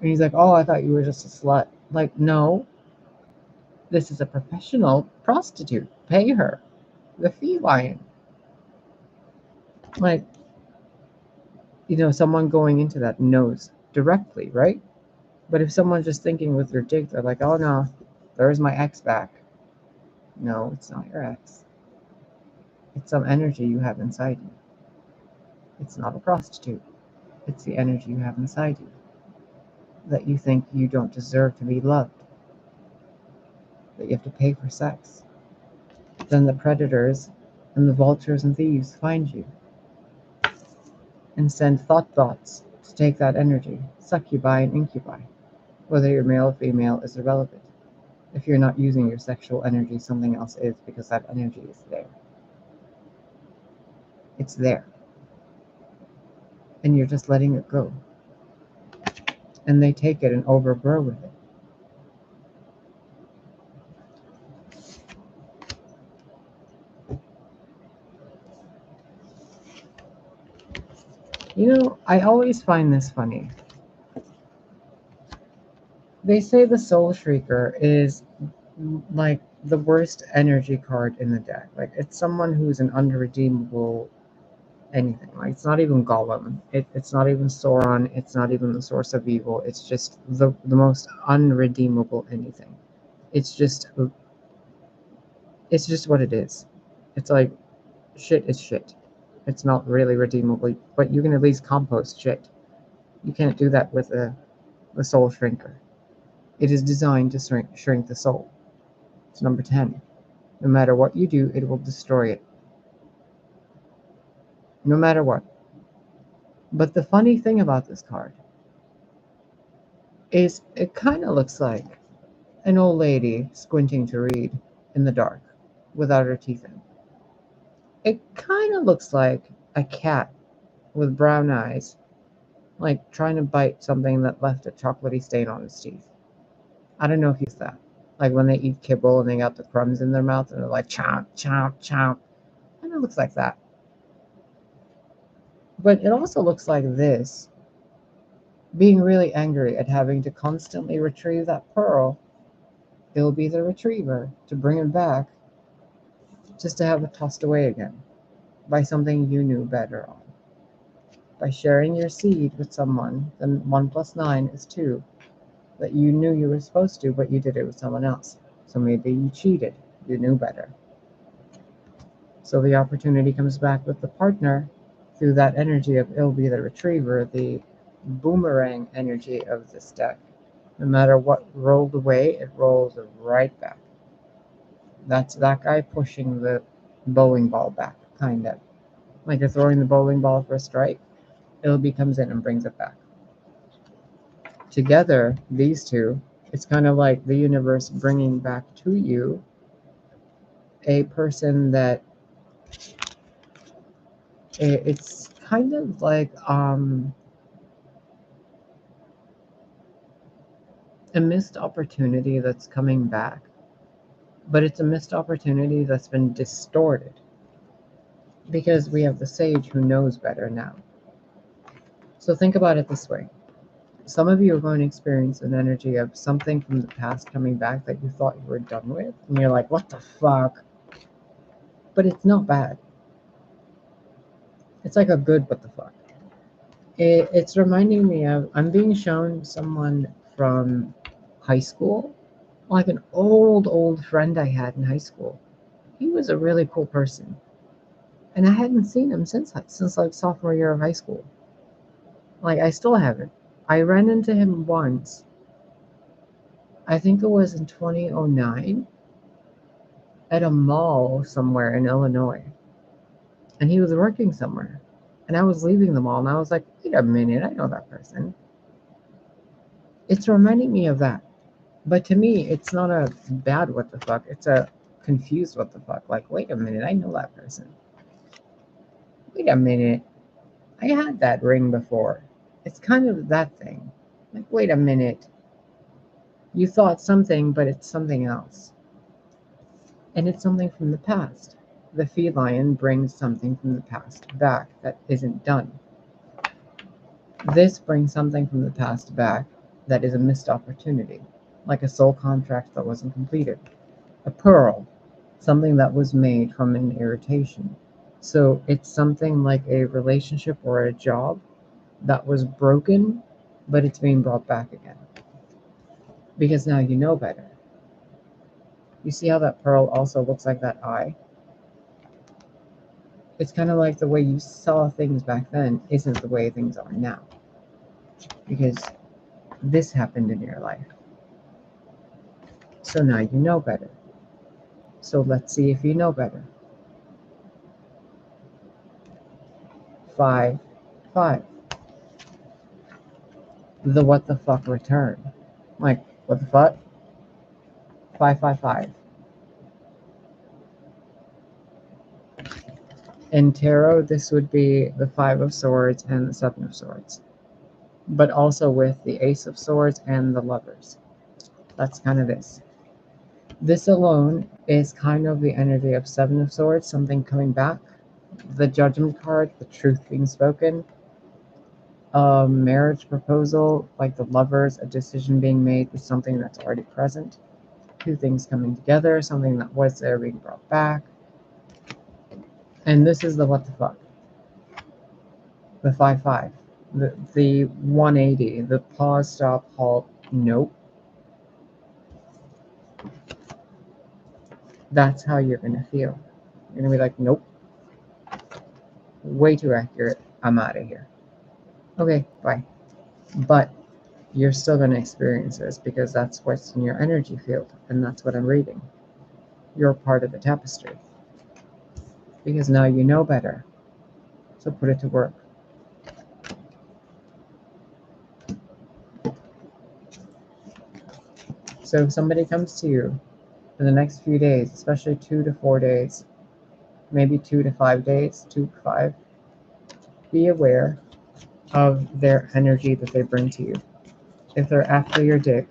And he's like, "Oh, I thought you were just a slut." Like, no, this is a professional prostitute. Pay her the fee lion. Like, someone going into that knows directly, right? But if someone's just thinking with their jig, they're like, "Oh no, there's my ex back." No, it's not your ex. It's some energy you have inside you. It's not a prostitute. It's the energy you have inside you that you think you don't deserve to be loved, that you have to pay for sex. Then the predators and the vultures and thieves find you and send thoughts to take that energy, succubi and incubi. Whether you're male or female is irrelevant. If you're not using your sexual energy, something else is, because that energy is there. It's there. And you're just letting it go. And they take it and overgrow with it. I always find this funny. They say the Soul Shrieker is like the worst energy card in the deck. Like, it's someone who's an unredeemable anything. Like, it's not even Gollum. It's not even Sauron. It's not even the source of evil. It's just the most unredeemable anything. It's just what it is. It's like, shit is shit. It's not really redeemable, but you can at least compost shit. You can't do that with a Soul Shrinker. It is designed to shrink the soul. It's number 10. No matter what you do, it will destroy it. No matter what. But the funny thing about this card is it kind of looks like an old lady squinting to read in the dark without her teeth in. It kind of looks like a cat with brown eyes, like trying to bite something that left a chocolatey stain on its teeth. I don't know if you see that. Like when they eat kibble and they got the crumbs in their mouth and they're like, chomp, chomp, chomp. Kind of looks like that. But it also looks like this, being really angry at having to constantly retrieve that pearl. It'll be the retriever to bring it back, just to have it tossed away again by something you knew better on. By sharing your seed with someone, then 1 + 9 is 2, that you knew you were supposed to, but you did it with someone else. So maybe you cheated. You knew better. So the opportunity comes back with the partner through that energy of it'll be the retriever, the boomerang energy of this deck. No matter what rolled away, it rolls right back. That's that guy pushing the bowling ball back, kind of. Like you're throwing the bowling ball for a strike. Ilby comes in and brings it back. Together, these two, it's kind of like the universe bringing back to you a person that it's kind of like a missed opportunity that's coming back, but it's a missed opportunity that's been distorted because we have the sage who knows better now. So think about it this way. Some of you are going to experience an energy of something from the past coming back that you thought you were done with, and you're like, what the fuck? But it's not bad. It's like a good what the fuck. It's reminding me of, I'm being shown someone from high school, like an old friend I had in high school. He was a really cool person, and I hadn't seen him since like sophomore year of high school. Like, I still haven't. I ran into him once. I think it was in 2009 at a mall somewhere in Illinois, and he was working somewhere, and I was leaving the mall, and I was like, wait a minute, I know that person. It's reminding me of that. But to me, it's not a bad what the fuck. It's a confused what the fuck. Like, wait a minute, I know that person. Wait a minute, I had that ring before. It's kind of that thing. Like, wait a minute, you thought something, but it's something else. And it's something from the past. The feline brings something from the past back that isn't done. This brings something from the past back that is a missed opportunity, like a soul contract that wasn't completed. A pearl, something that was made from an irritation. So it's something like a relationship or a job that was broken, but it's being brought back again. Because now you know better. You see how that pearl also looks like that eye? It's kind of like the way you saw things back then isn't the way things are now. Because this happened in your life. So now you know better. So let's see if you know better. 5, 5. The what the fuck return. Like, what the fuck? 5, 5, 5. In tarot, this would be the 5 of Swords and the 7 of Swords. But also with the Ace of Swords and the Lovers. That's kind of this. This alone is kind of the energy of 7 of Swords, something coming back. The Judgment card, the truth being spoken. A marriage proposal, like the Lovers, a decision being made with something that's already present. 2 things coming together, something that was there being brought back. And this is the what the fuck. The 5, 5. The 180, the pause, stop, halt, nope. That's how you're going to feel. You're going to be like, nope. Way too accurate. I'm out of here. Okay, bye. But you're still going to experience this because that's what's in your energy field. And that's what I'm reading. You're part of the tapestry. Because now you know better. So put it to work. So if somebody comes to you in the next few days, especially 2 to 4 days, maybe 2 to 5 days, 2 to 5, be aware of their energy that they bring to you. If they're after your dick,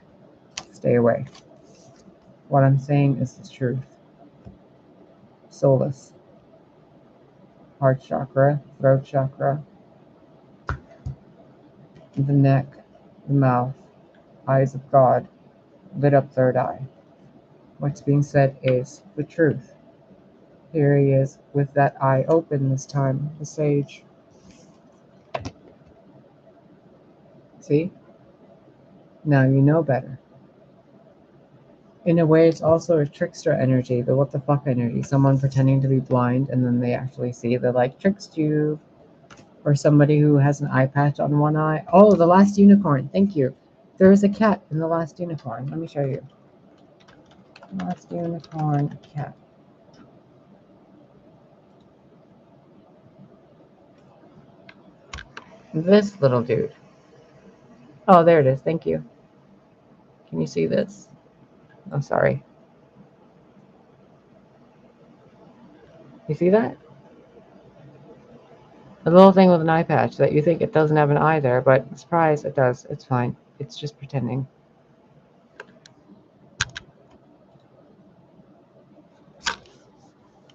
stay away. What I'm saying is the truth. Solace, heart chakra, throat chakra, the neck, the mouth, eyes of God, lit up third eye. What's being said is the truth. Here he is with that eye open this time, the sage. See? Now you know better. In a way, it's also a trickster energy, the what the fuck energy. Someone pretending to be blind and then they actually see, they're like, tricked you. Or somebody who has an eye patch on one eye. Oh, the last unicorn. Thank you. There is a cat in the last unicorn. Let me show you. Last unicorn cat. This little dude. Oh, there it is. Thank you. Can you see this? I'm sorry. You see that? A little thing with an eye patch that you think it doesn't have an eye there, but surprise, it does. It's fine. It's just pretending.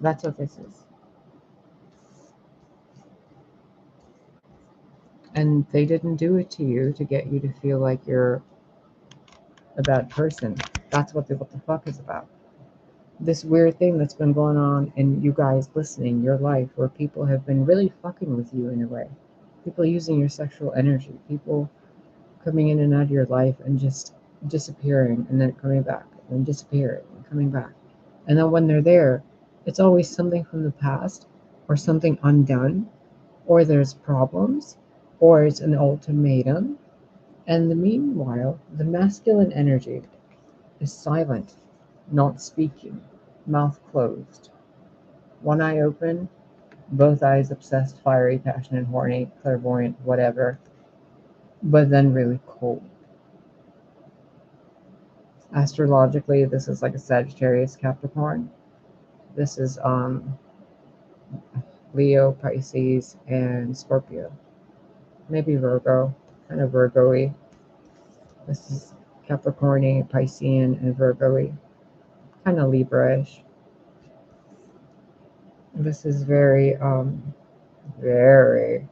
That's what this is. And they didn't do it to you to get you to feel like you're a bad person. That's what the fuck is about. This weird thing that's been going on in you guys listening, your life, where people have been really fucking with you in a way. People using your sexual energy. People coming in and out of your life and just disappearing and then coming back and disappearing and coming back. And then when they're there, it's always something from the past or something undone, or there's problems, or it's an ultimatum. And the meanwhile, the masculine energy is silent, not speaking, mouth closed, one eye open, both eyes obsessed, fiery, passionate, horny, clairvoyant, whatever, but then really cold. Astrologically, this is like a Sagittarius Capricorn. This is Leo, Pisces, and Scorpio. Maybe Virgo, kind of Virgo-y. This is Capricorn, Piscean, and Virgo-y. Kind of Libra-ish. This is very, very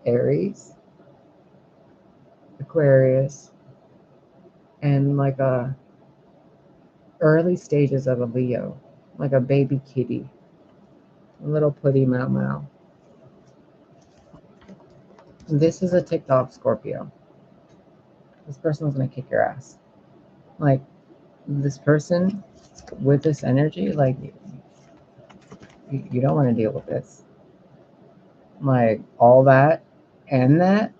Aries, Aquarius, and like a early stages of a Leo, like a baby kitty, a little putty mau mau. This is a TikTok Scorpio. This person is gonna kick your ass. Like this person with this energy, like you don't want to deal with this. Like all that and that.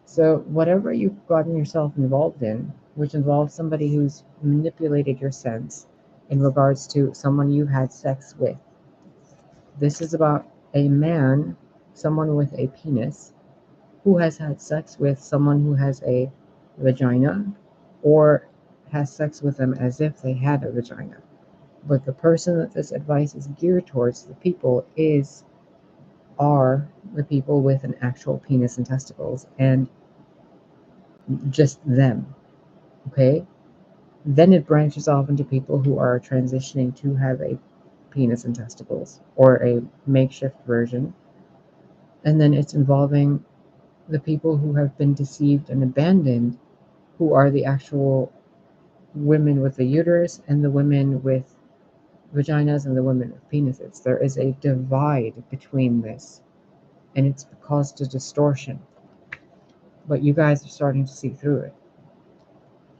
So whatever you've gotten yourself involved in, which involves somebody who's manipulated your sense in regards to someone you had sex with. This is about a man, someone with a penis, who has had sex with someone who has a vagina, or has sex with them as if they had a vagina. But the person that this advice is geared towards, the people, are the people with an actual penis and testicles, and just them. Okay? Then it branches off into people who are transitioning to have a penis and testicles, or a makeshift version. And then it's involving the people who have been deceived and abandoned, who are the actual women with the uterus and the women with vaginas and the women with penises. There is a divide between this, and it's caused a distortion. But you guys are starting to see through it.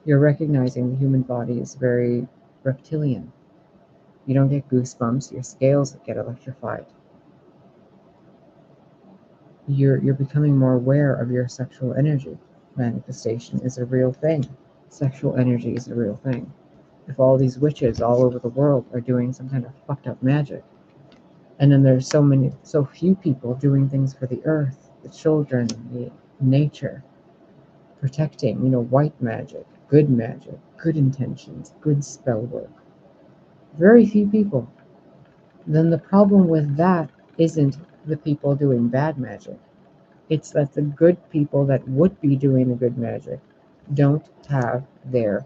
You're recognizing the human body is very reptilian. You don't get goosebumps, your scales get electrified. You're becoming more aware of your sexual energy. Manifestation is a real thing. Sexual energy is a real thing. If all these witches all over the world are doing some kind of fucked up magic, and then there's so few people doing things for the earth, the children, the nature, protecting, white magic, good intentions, good spell work. Very few people. Then the problem with that isn't the people doing bad magic. It's that the good people that would be doing the good magic don't have their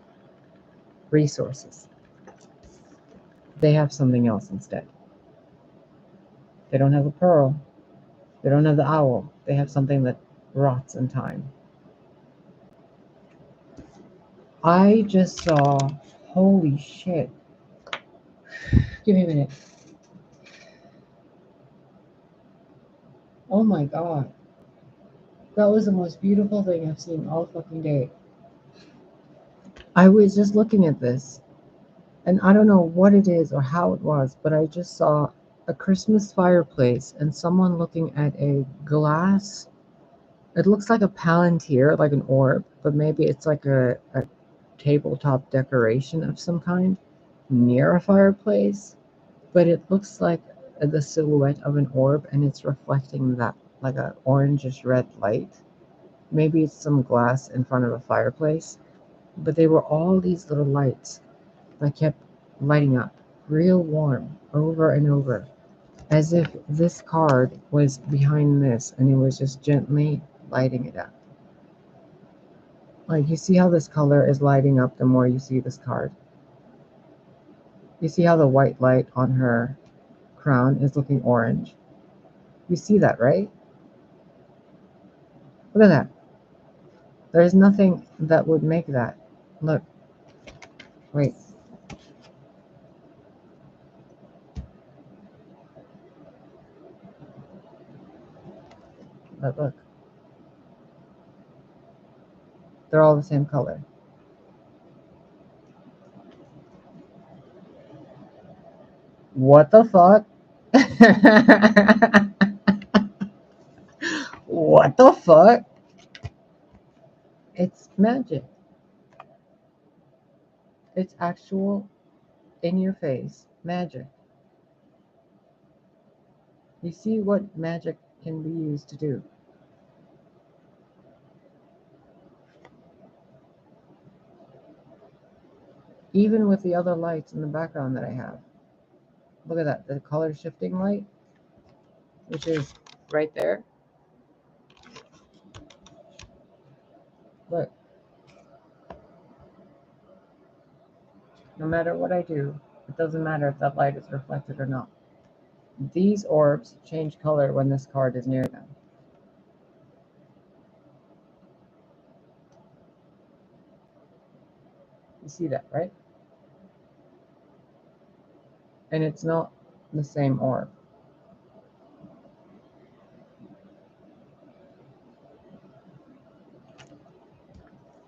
resources. They have something else instead. They don't have a pearl. They don't have the owl. They have something that rots in time. I just saw, holy shit. Give me a minute. Oh my god. That was the most beautiful thing I've seen all fucking day. I was just looking at this, and I don't know what it is or how it was, but I just saw a Christmas fireplace and someone looking at a glass. It looks like a palantir, like an orb, but maybe it's like a tabletop decoration of some kind near a fireplace. But it looks like the silhouette of an orb, and it's reflecting that like a orangish red light. Maybe it's some glass in front of a fireplace, but they were all these little lights that kept lighting up real warm over and over, as if this card was behind this and it was just gently lighting it up. Like, you see how this color is lighting up the more you see this card? You see how the white light on her crown is looking orange? You see that, right? Look at that. There's nothing that would make that. Look. Wait. Look. They're all the same color. What the fuck? What the fuck? It's magic. It's actual, in your face magic. You see what magic can be used to do. Even with the other lights in the background that I have. Look at that, the color shifting light, which is right there. Look. No matter what I do, it doesn't matter if that light is reflected or not. These orbs change color when this card is near them. You see that, right? And it's not the same orb.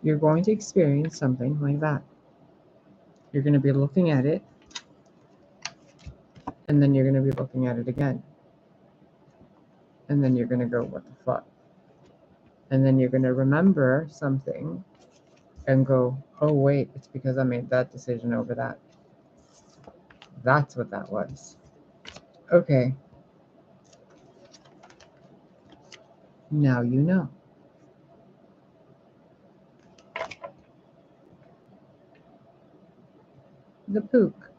You're going to experience something like that. You're going to be looking at it, and then you're going to be looking at it again. And then you're going to go, what the fuck? And then you're going to remember something and go, oh wait, it's because I made that decision over that. That's what that was. Okay. Now you know. The Pook.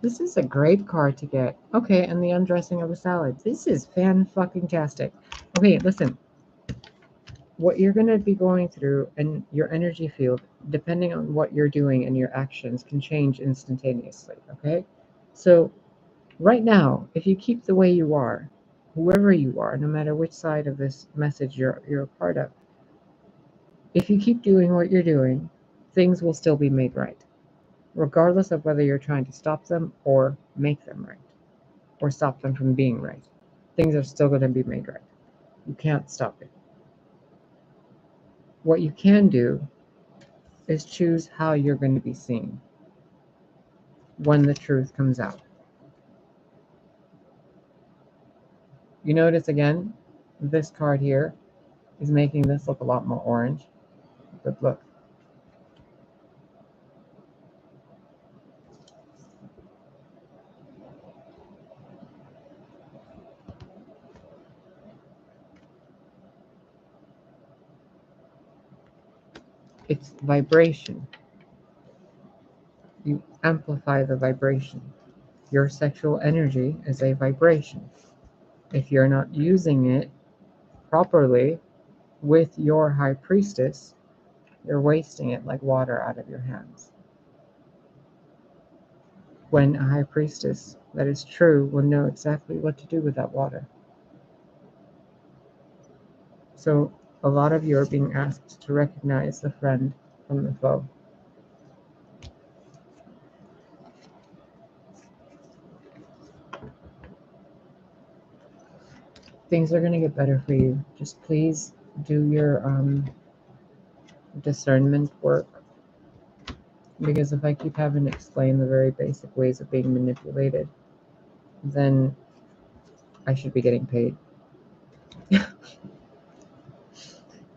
This is a great card to get. Okay, and the undressing of a salad. This is fan-fucking-tastic. Okay, listen. What you're going to be going through and your energy field, depending on what you're doing and your actions, can change instantaneously, okay? So right now, if you keep the way you are, whoever you are, no matter which side of this message you're a part of, if you keep doing what you're doing, things will still be made right, regardless of whether you're trying to stop them or make them right, or stop them from being right. Things are still going to be made right. You can't stop it. What you can do is choose how you're going to be seen when the truth comes out. You notice again, this card here is making this look a lot more orange. But look. It's vibration. You amplify the vibration. Your sexual energy is a vibration. If you're not using it properly with your high priestess, you're wasting it like water out of your hands. When a high priestess that is true will know exactly what to do with that water. So a lot of you are being asked to recognize the friend from the foe. Things are going to get better for you. Just please do your discernment work. Because if I keep having to explain the very basic ways of being manipulated, then I should be getting paid.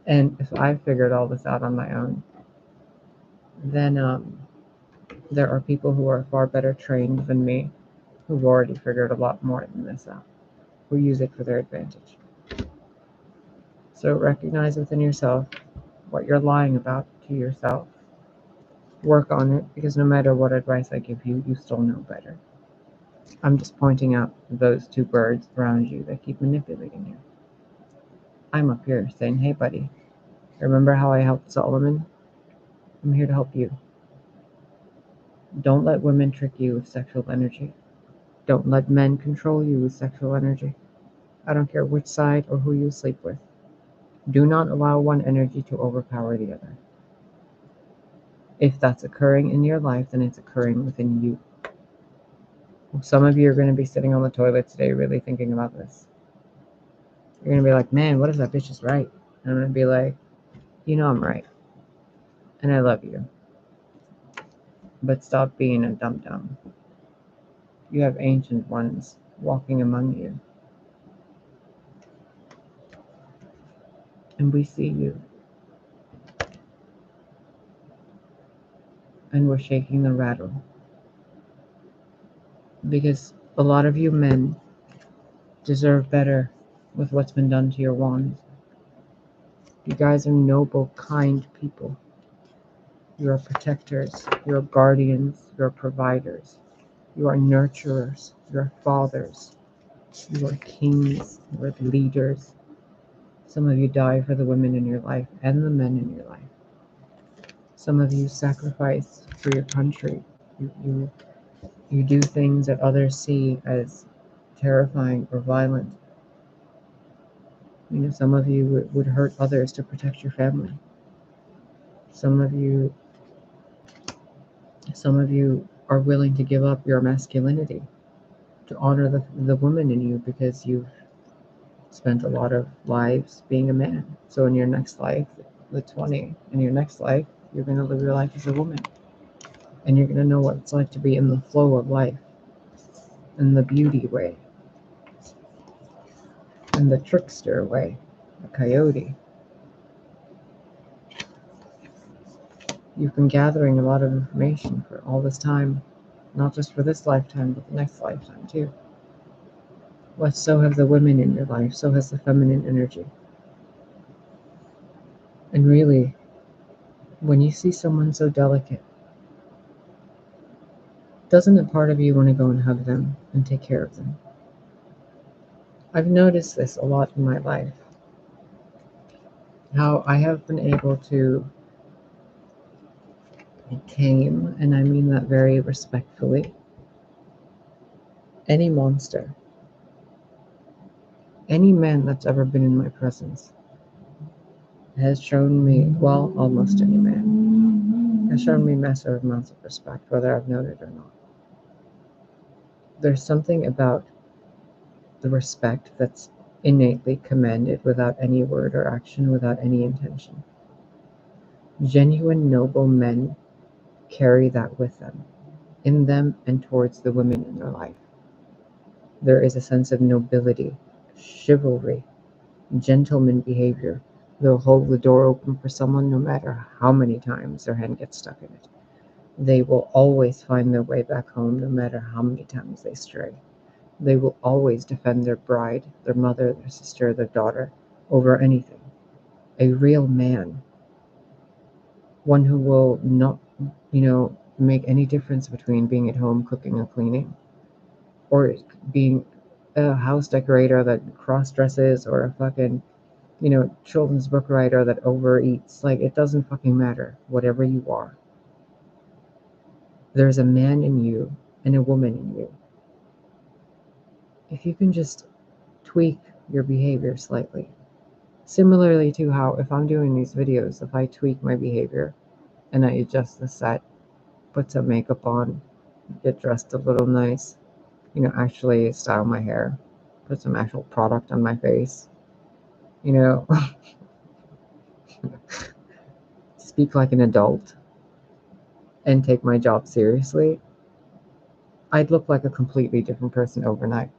And if I figured all this out on my own, then there are people who are far better trained than me who've already figured a lot more than this out, who use it for their advantage. So recognize within yourself what you're lying about to yourself. Work on it, because no matter what advice I give you, you still know better. I'm just pointing out those two birds around you that keep manipulating you. I'm up here saying, hey buddy, remember how I helped Solomon? I'm here to help you. Don't let women trick you with sexual energy. Don't let men control you with sexual energy. I don't care which side or who you sleep with. Do not allow one energy to overpower the other. If that's occurring in your life, then it's occurring within you. Some of you are going to be sitting on the toilet today really thinking about this. You're going to be like, man, what if that bitch is right? And I'm going to be like, you know I'm right. And I love you. But stop being a dum-dum. You have ancient ones walking among you. And we see you. And we're shaking the rattle. Because a lot of you men deserve better with what's been done to your wands. You guys are noble, kind people. You are protectors. You are guardians. You are providers. You are nurturers. You are fathers. You are kings. You are leaders. Some of you die for the women in your life and the men in your life. Some of you sacrifice for your country. You do things that others see as terrifying or violent. You know, some of you would hurt others to protect your family. Some of you are willing to give up your masculinity to honor the woman in you because you've spent a lot of lives being a man. So in your next life, the 20, in your next life, you're going to live your life as a woman. And you're going to know what it's like to be in the flow of life, in the beauty way, in the trickster way, the coyote. You've been gathering a lot of information for all this time, not just for this lifetime, but the next lifetime too. Well, so have the women in your life, so has the feminine energy. And really, when you see someone so delicate, doesn't a part of you want to go and hug them and take care of them? I've noticed this a lot in my life, how I have been able to tame, and I mean that very respectfully, any monster, any man that's ever been in my presence has shown me, well, almost any man, has shown me massive amounts of respect, whether I've known it or not. There's something about the respect that's innately commanded without any word or action, without any intention. Genuine noble men carry that with them, in them and towards the women in their life. There is a sense of nobility, chivalry, gentleman behavior. They'll hold the door open for someone no matter how many times their hand gets stuck in it. They will always find their way back home no matter how many times they stray. They will always defend their bride, their mother, their sister, their daughter, over anything. A real man. One who will not, make any difference between being at home cooking and cleaning, or being a house decorator that cross-dresses, or a fucking, children's book writer that overeats. Like, it doesn't fucking matter. Whatever you are, there's a man in you and a woman in you. If you can just tweak your behavior slightly. Similarly to how, if I'm doing these videos, if I tweak my behavior and I adjust the set, put some makeup on, get dressed a little nice, actually style my hair, put some actual product on my face, speak like an adult, and take my job seriously, I'd look like a completely different person overnight.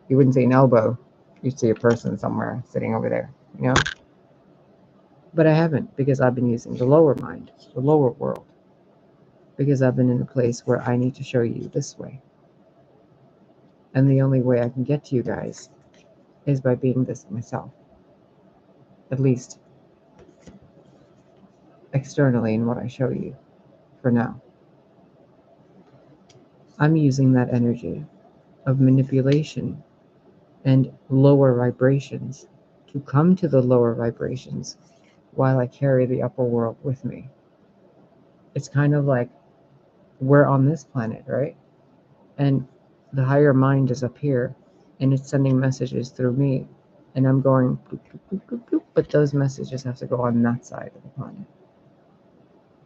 You wouldn't see an elbow, you'd see a person somewhere sitting over there, But I haven't, because I've been using the lower mind, the lower world, because I've been in a place where I need to show you this way. And the only way I can get to you guys is by being this myself. At least externally in what I show you for now. I'm using that energy of manipulation and lower vibrations to come to the lower vibrations while I carry the upper world with me. It's kind of like we're on this planet, right? And the higher mind is up here, and it's sending messages through me, and I'm going bloop, bloop, bloop, bloop, but those messages have to go on that side of the planet.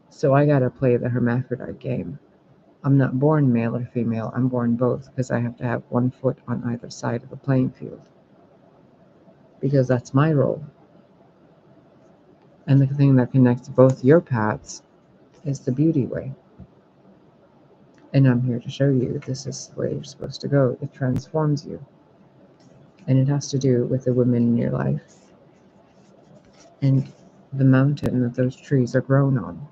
So I gotta play the hermaphrodite game. I'm not born male or female, I'm born both, because I have to have one foot on either side of the playing field. Because that's my role. And the thing that connects both your paths is the beauty way. And I'm here to show you this is the way you're supposed to go. It transforms you. And it has to do with the women in your life and the mountain that those trees are grown on.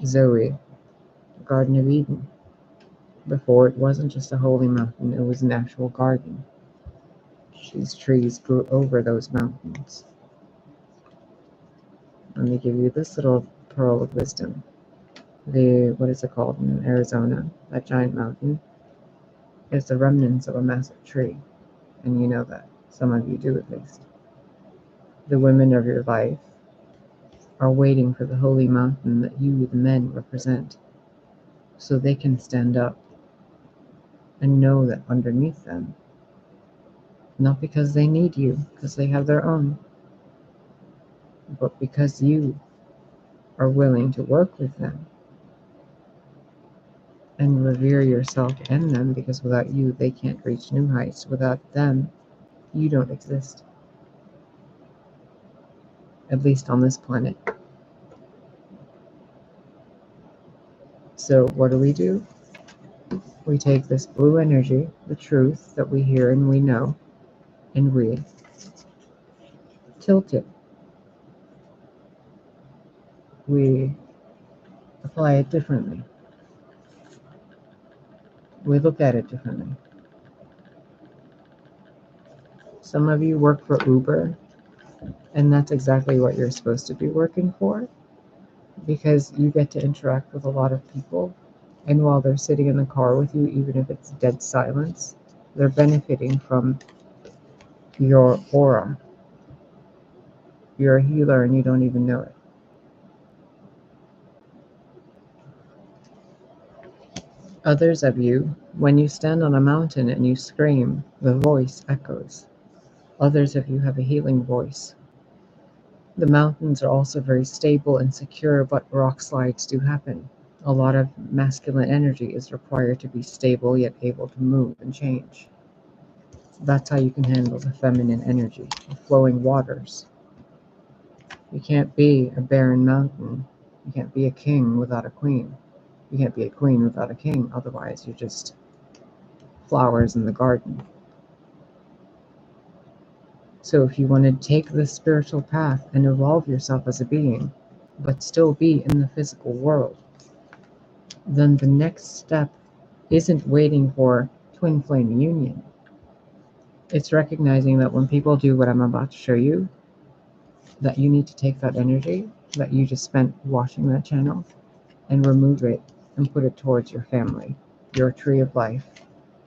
Zoe, the Garden of Eden. Before, it wasn't just a holy mountain, it was an actual garden. These trees grew over those mountains. let me give you this little pearl of wisdom. What is it called in Arizona? That giant mountain is the remnants of a massive tree. And you know that. Some of you do, at least. The women of your life are waiting for the holy mountain that you, the men, represent, so they can stand up and know that underneath them, not because they need you, because they have their own, but because you are willing to work with them and revere yourself and them, because without you, they can't reach new heights. Without them, you don't exist, at least on this planet. So what do? We take this blue energy, the truth that we hear and we know, and we tilt it. We apply it differently. We look at it differently. Some of you work for Uber, and that's exactly what you're supposed to be working for, because you get to interact with a lot of people, and while they're sitting in the car with you, even if it's dead silence, they're benefiting from your aura. You're a healer and you don't even know it. Others of you, when you stand on a mountain and you scream, the voice echoes. Others of you have a healing voice. The mountains are also very stable and secure, but rock slides do happen. A lot of masculine energy is required to be stable yet able to move and change. That's how you can handle the feminine energy, the flowing waters. You can't be a barren mountain. You can't be a king without a queen. You can't be a queen without a king, otherwise you're just flowers in the garden. So if you want to take the spiritual path and evolve yourself as a being, but still be in the physical world, then the next step isn't waiting for twin flame union. It's recognizing that when people do what I'm about to show you, that you need to take that energy that you just spent watching that channel and remove it and put it towards your family, your tree of life,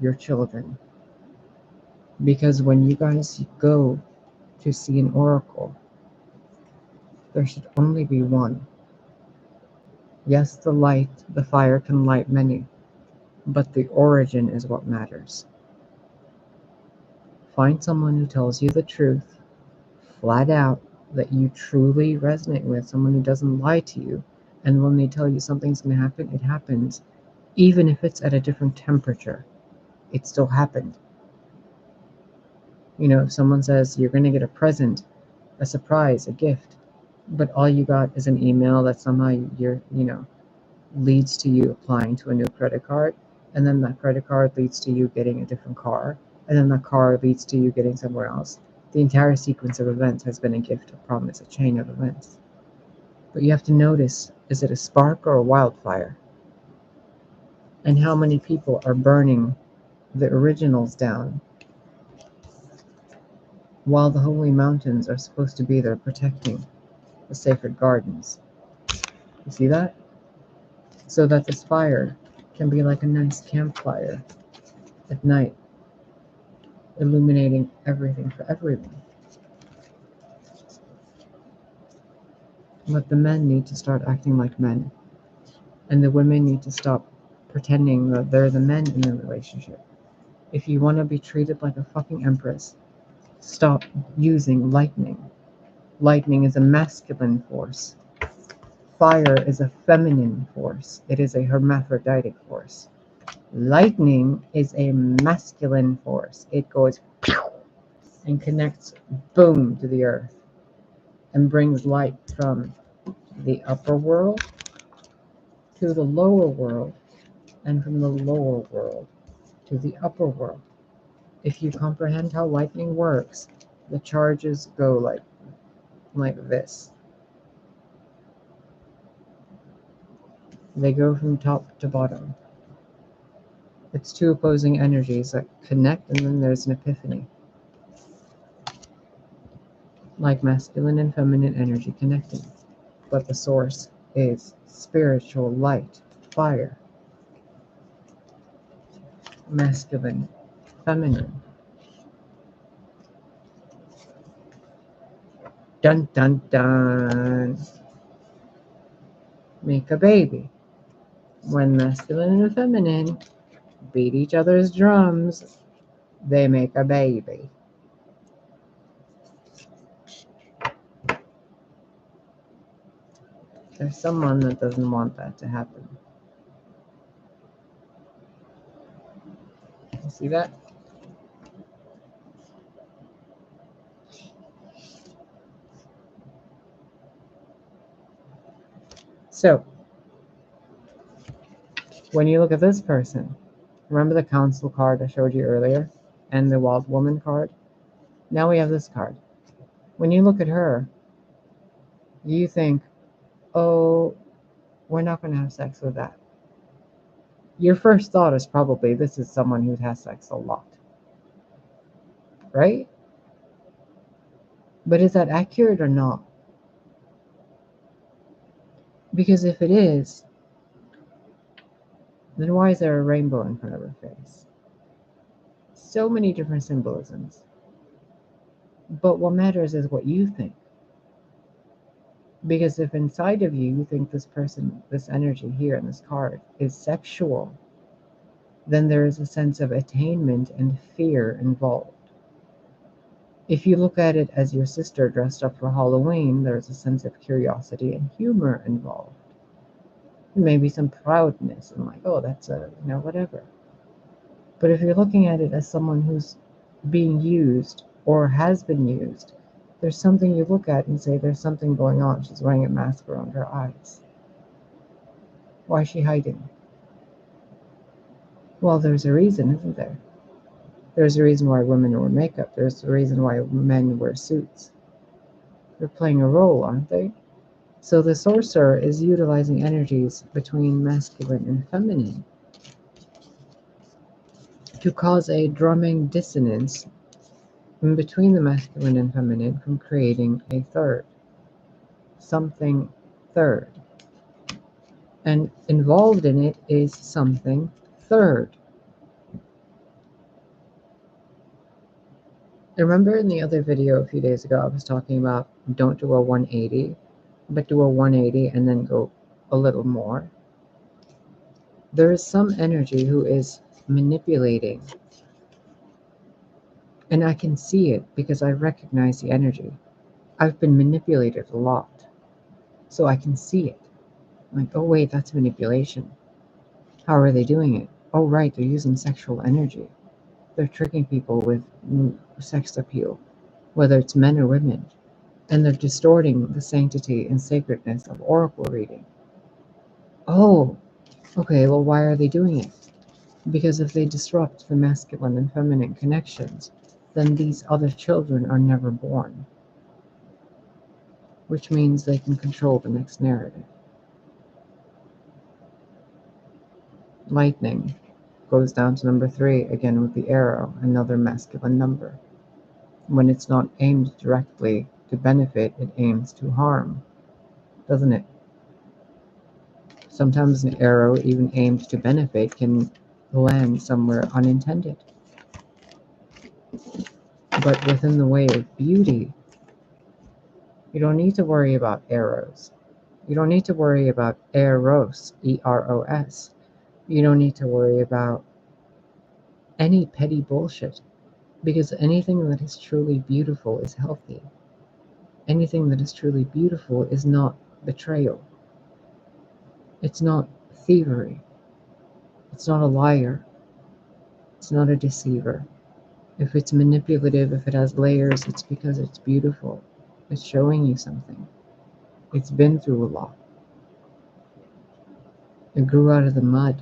your children. Because when you guys go to see an oracle, there should only be one. Yes, the fire can light many, but the origin is what matters. Find someone who tells you the truth, flat out, that you truly resonate with, someone who doesn't lie to you, and when they tell you something's going to happen, it happens. Even if it's at a different temperature, it still happened. You know, if someone says you're going to get a present, a surprise, a gift, but all you got is an email that somehow leads to you applying to a new credit card, and then that credit card leads to you getting a different car, and then that car leads to you getting somewhere else. The entire sequence of events has been a gift, a promise, a chain of events. But you have to notice, is it a spark or a wildfire? And how many people are burning the originals down while the holy mountains are supposed to be there protecting the sacred gardens? You see that? So that this fire can be like a nice campfire at night, illuminating everything for everyone. But the men need to start acting like men, and the women need to stop pretending that they're the men in the relationship. If you want to be treated like a fucking empress, stop using lightning. Lightning is a masculine force. Fire is a feminine force. It is a hermaphroditic force. Lightning is a masculine force. It goes and connects, boom, to the earth and brings light from the upper world to the lower world, and from the lower world to the upper world. If you comprehend how lightning works, the charges go like this. They go from top to bottom. It's two opposing energies that connect, and then there's an epiphany. Like masculine and feminine energy connecting. but the source is spiritual light, fire, masculine, feminine. Dun dun dun. Make a baby. When masculine and feminine beat each other's drums, they make a baby. There's someone that doesn't want that to happen. You see that? So, when you look at this person, remember the council card I showed you earlier and the wild woman card? Now we have this card. When you look at her, you think, oh, we're not going to have sex with that. Your first thought is probably this is someone who has sex a lot, right? But is that accurate or not? Because if it is, then why is there a rainbow in front of her face? So many different symbolisms. But what matters is what you think. Because if inside of you, you think this person, this energy here in this card is sexual, then there is a sense of attainment and fear involved. If you look at it as your sister dressed up for Halloween, there's a sense of curiosity and humor involved. Maybe some proudness and like, oh, that's a, whatever. But if you're looking at it as someone who's being used or has been used, there's something you look at and say, there's something going on. She's wearing a mask around her eyes. Why is she hiding? Well, there's a reason, isn't there? There's a reason why women wear makeup. There's a reason why men wear suits. They're playing a role, aren't they? So the sorcerer is utilizing energies between masculine and feminine to cause a drumming dissonance in between the masculine and feminine from creating a third. Something third. And involved in it is something third. Remember in the other video a few days ago, I was talking about don't do a 180, but do a 180 and then go a little more. There is some energy who is manipulating. And I can see it because I recognize the energy. I've been manipulated a lot. So I can see it. Like, oh wait, that's manipulation. How are they doing it? Oh right, they're using sexual energy. They're tricking people with sex appeal, whether it's men or women. And they're distorting the sanctity and sacredness of oracle reading. Oh, okay, well why are they doing it? Because if they disrupt the masculine and feminine connections, then these other children are never born. Which means they can control the next narrative. Lightning goes down to number 3, again with the arrow, another masculine number. When it's not aimed directly to benefit, it aims to harm, doesn't it? Sometimes an arrow, even aimed to benefit, can land somewhere unintended. But within the way of beauty, you don't need to worry about arrows. You don't need to worry about eros, E-R-O-S. You don't need to worry about any petty bullshit, because anything that is truly beautiful is healthy. Anything that is truly beautiful is not betrayal. It's not thievery. It's not a liar. It's not a deceiver. If it's manipulative, if it has layers, it's because it's beautiful. It's showing you something. It's been through a lot. It grew out of the mud.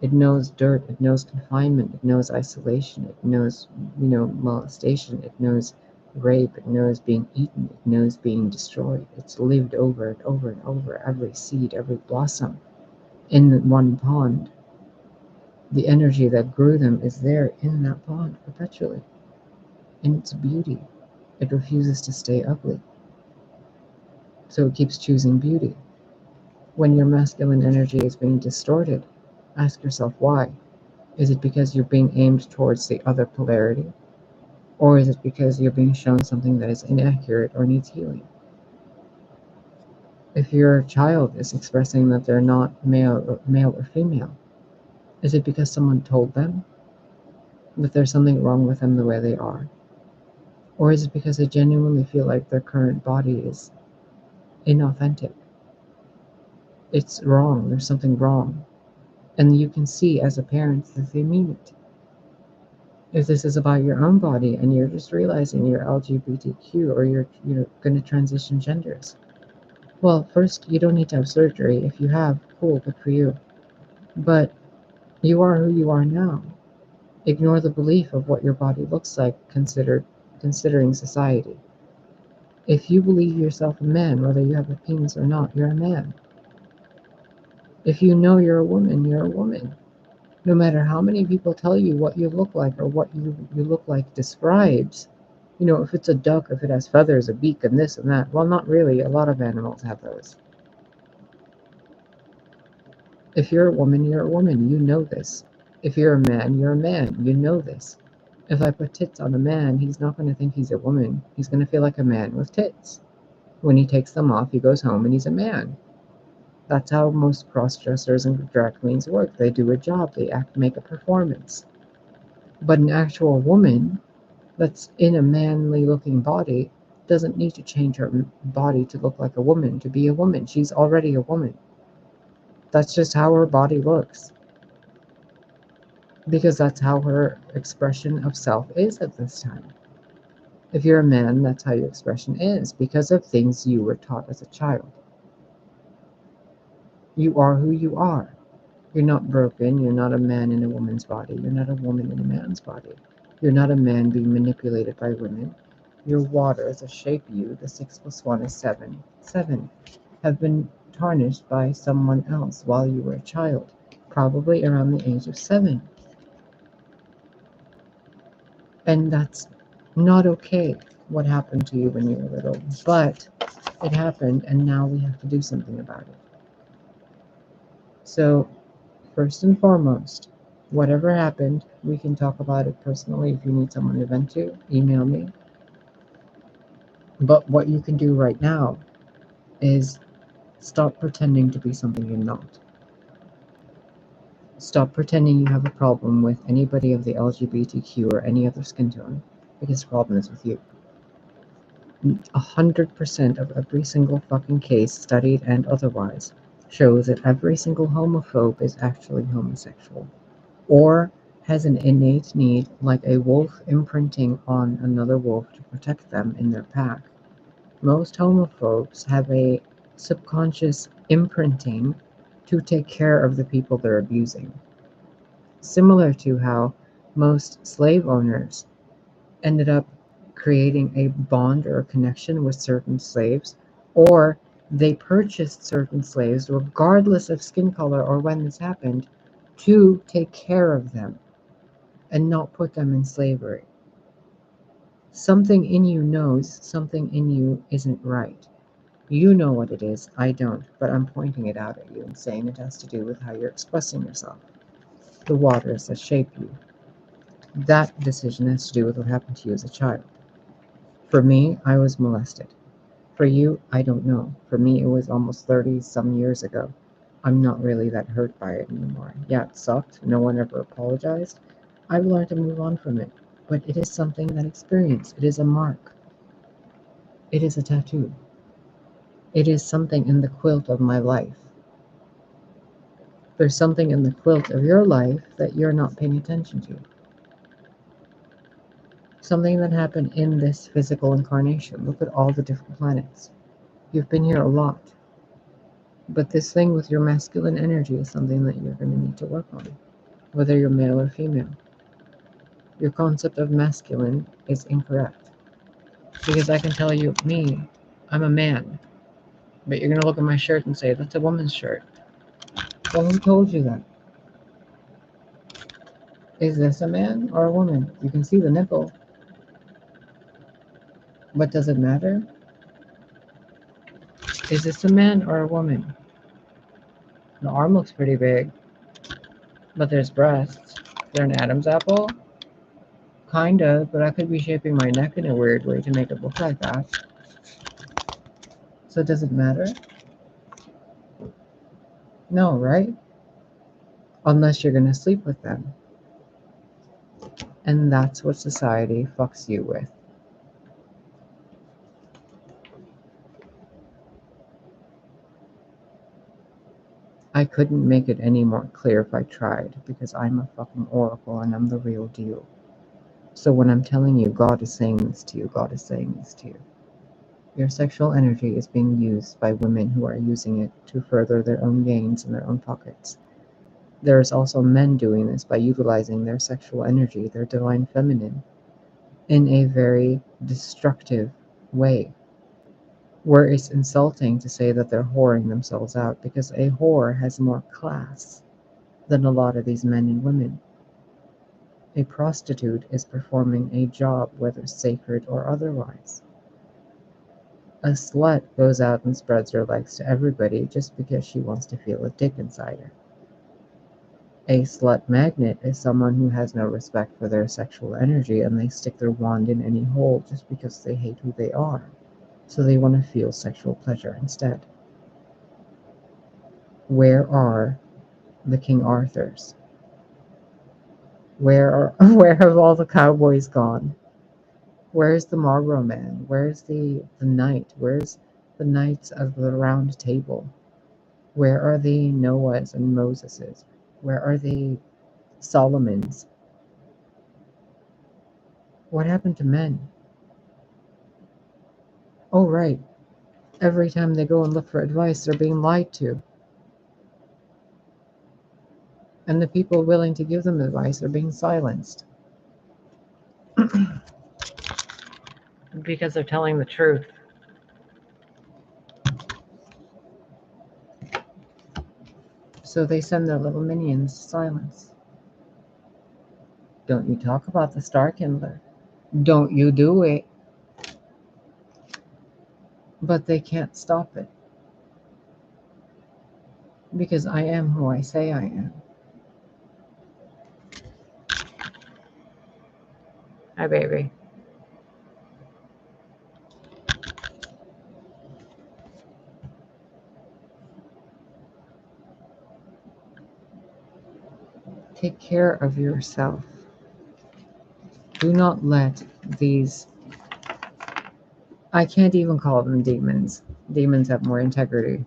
It knows dirt, it knows confinement, it knows isolation, it knows, molestation, it knows rape, it knows being eaten, it knows being destroyed. It's lived over and over and over, every seed, every blossom in one pond. The energy that grew them is there in that pond perpetually. In its beauty, it refuses to stay ugly. So it keeps choosing beauty. When your masculine energy is being distorted, ask yourself why. Is it because you're being aimed towards the other polarity? Or is it because you're being shown something that is inaccurate or needs healing? If your child is expressing that they're not male or female, is it because someone told them that there's something wrong with them the way they are? Or is it because they genuinely feel like their current body is inauthentic? It's wrong, there's something wrong. And you can see as a parent that they mean it. If this is about your own body and you're just realizing you're LGBTQ or you're going to transition genders, well, first, you don't need to have surgery. If you have, cool, good for you. But you are who you are now. Ignore the belief of what your body looks like considering society. If you believe yourself a man, whether you have a penis or not, you're a man. If you know you're a woman, you're a woman. No matter how many people tell you what you look like or what you look like describes, if it's a duck, if it has feathers, a beak, and this and that, well, not really. A lot of animals have those. If you're a woman, you're a woman. You know this. If you're a man, you're a man. You know this. If I put tits on a man, he's not going to think he's a woman. He's going to feel like a man with tits. When he takes them off, he goes home and he's a man. That's how most cross-dressers and drag queens work. They do a job. They make a performance. But an actual woman that's in a manly-looking body doesn't need to change her body to look like a woman, to be a woman. She's already a woman. That's just how her body looks. Because that's how her expression of self is at this time. If you're a man, that's how your expression is, because of things you were taught as a child. You are who you are. You're not broken. You're not a man in a woman's body. You're not a woman in a man's body. You're not a man being manipulated by women. Your waters that shape you, the 6 plus 1 is 7. 7 have been tarnished by someone else while you were a child, probably around the age of 7. And that's not okay, what happened to you when you were little. But it happened, and now we have to do something about it. So, first and foremost, whatever happened, we can talk about it personally. If you need someone to vent to, email me. But what you can do right now is stop pretending to be something you're not. Stop pretending you have a problem with anybody of the LGBTQ or any other skin tone, because the problem is with you. 100% of every single fucking case, studied and otherwise, shows that every single homophobe is actually homosexual, or has an innate need, like a wolf imprinting on another wolf to protect them in their pack. Most homophobes have a subconscious imprinting to take care of the people they're abusing. Similar to how most slave owners ended up creating a bond or a connection with certain slaves, or they purchased certain slaves, regardless of skin color or when this happened, to take care of them and not put them in slavery. Something in you knows something in you isn't right. You know what it is, I don't, but I'm pointing it out at you and saying it has to do with how you're expressing yourself. The waters that shape you. That decision has to do with what happened to you as a child. For me, I was molested. For you, I don't know. For me, it was almost 30 some years ago. I'm not really that hurt by it anymore. Yeah, it sucked. No one ever apologized. I've learned to move on from it. But it is something that experience. It is a mark. It is a tattoo. It is something in the quilt of my life. There's something in the quilt of your life that you're not paying attention to. Something that happened in this physical incarnation. Look at all the different planets. You've been here a lot. But this thing with your masculine energy is something that you're going to need to work on, whether you're male or female. Your concept of masculine is incorrect. Because I can tell you, me, I'm a man. But you're going to look at my shirt and say, that's a woman's shirt. Well, who told you that? Is this a man or a woman? You can see the nipple. But does it matter? Is this a man or a woman? The arm looks pretty big, but there's breasts. They're an Adam's apple? Kinda, but I could be shaping my neck in a weird way to make it look like that. So does it matter? No, right? Unless you're gonna sleep with them. And that's what society fucks you with. I couldn't make it any more clear if I tried, because I'm a fucking oracle and I'm the real deal. So when I'm telling you God is saying this to you, God is saying this to you. Your sexual energy is being used by women who are using it to further their own gains in their own pockets. There's also men doing this by utilizing their sexual energy, their divine feminine, in a very destructive way, where it's insulting to say that they're whoring themselves out, because a whore has more class than a lot of these men and women. A prostitute is performing a job, whether sacred or otherwise. A slut goes out and spreads her legs to everybody just because she wants to feel a dick inside her. A slut magnet is someone who has no respect for their sexual energy and they stick their wand in any hole just because they hate who they are. So they want to feel sexual pleasure instead. Where are the King Arthurs? Where have all the cowboys gone? Where's the Marlboro Man? Where's the knight? Where's the knights of the round table? Where are the Noahs and Moseses? Where are the Solomons? What happened to men? Oh, right. Every time they go and look for advice, they're being lied to. And the people willing to give them advice are being silenced. Because they're telling the truth. So they send their little minions to silence. Don't you talk about the Star Kindler. Don't you do it. But they can't stop it. Because I am who I say I am. Hi, baby. Take care of yourself. Do not let these... I can't even call them demons. Demons have more integrity.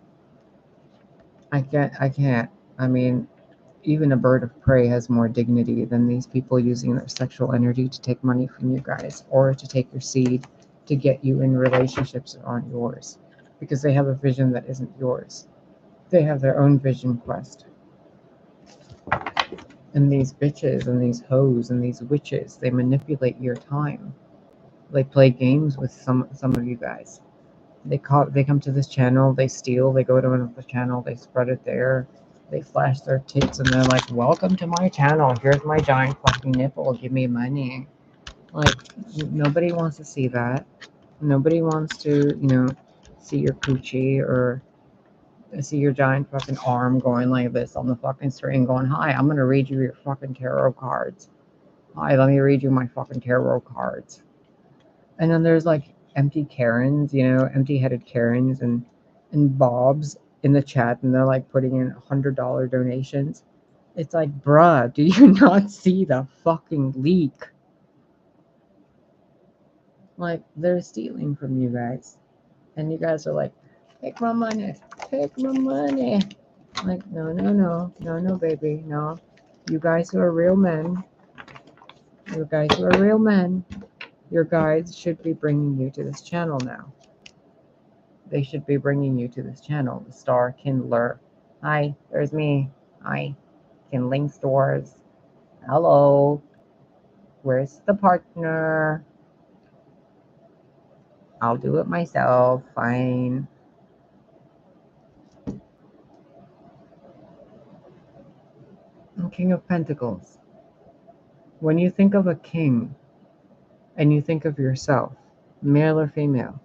I can't. I mean, even a bird of prey has more dignity than these people using their sexual energy to take money from you guys or to take your seed to get you in relationships that aren't yours, because they have a vision that isn't yours. They have their own vision quest. And these bitches and these hoes and these witches, they manipulate your time. They play games with some of you guys. They come to this channel, they steal, they go to another channel, they spread it there, they flash their tits, and they're like, welcome to my channel, here's my giant fucking nipple, give me money. Like, nobody wants to see that. Nobody wants to, see your coochie or see your giant fucking arm going like this on the fucking screen going, hi, I'm gonna read you your fucking tarot cards. Hi, let me read you my fucking tarot cards. And then there's like empty Karens, empty-headed Karens and Bobs in the chat, and they're like putting in $100 donations. It's like, bruh, do you not see the fucking leak? Like, they're stealing from you guys. And you guys are like, take my money, take my money. Like, no, baby, no. You guys who are real men, your guides should be bringing you to this channel now. They should be bringing you to this channel, the Star Kindler. Hi, there's me. Hi, kindling stores. Hello. Where's the partner? I'll do it myself. Fine. King of Pentacles. When you think of a king and you think of yourself, male or female,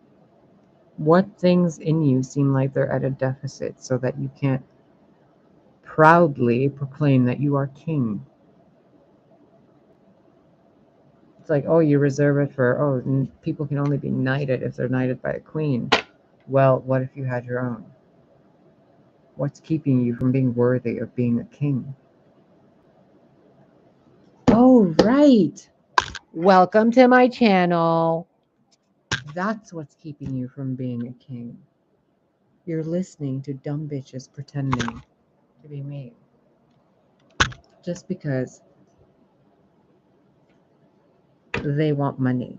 What things in you seem like they're at a deficit so that you can't proudly proclaim that you are king? It's like, oh, you reserve it for, oh, people can only be knighted if they're knighted by a queen. Well, what if you had your own? What's keeping you from being worthy of being a king? Oh, right. Welcome to my channel. That's what's keeping you from being a king. You're listening to dumb bitches pretending to be me. Just because they want money.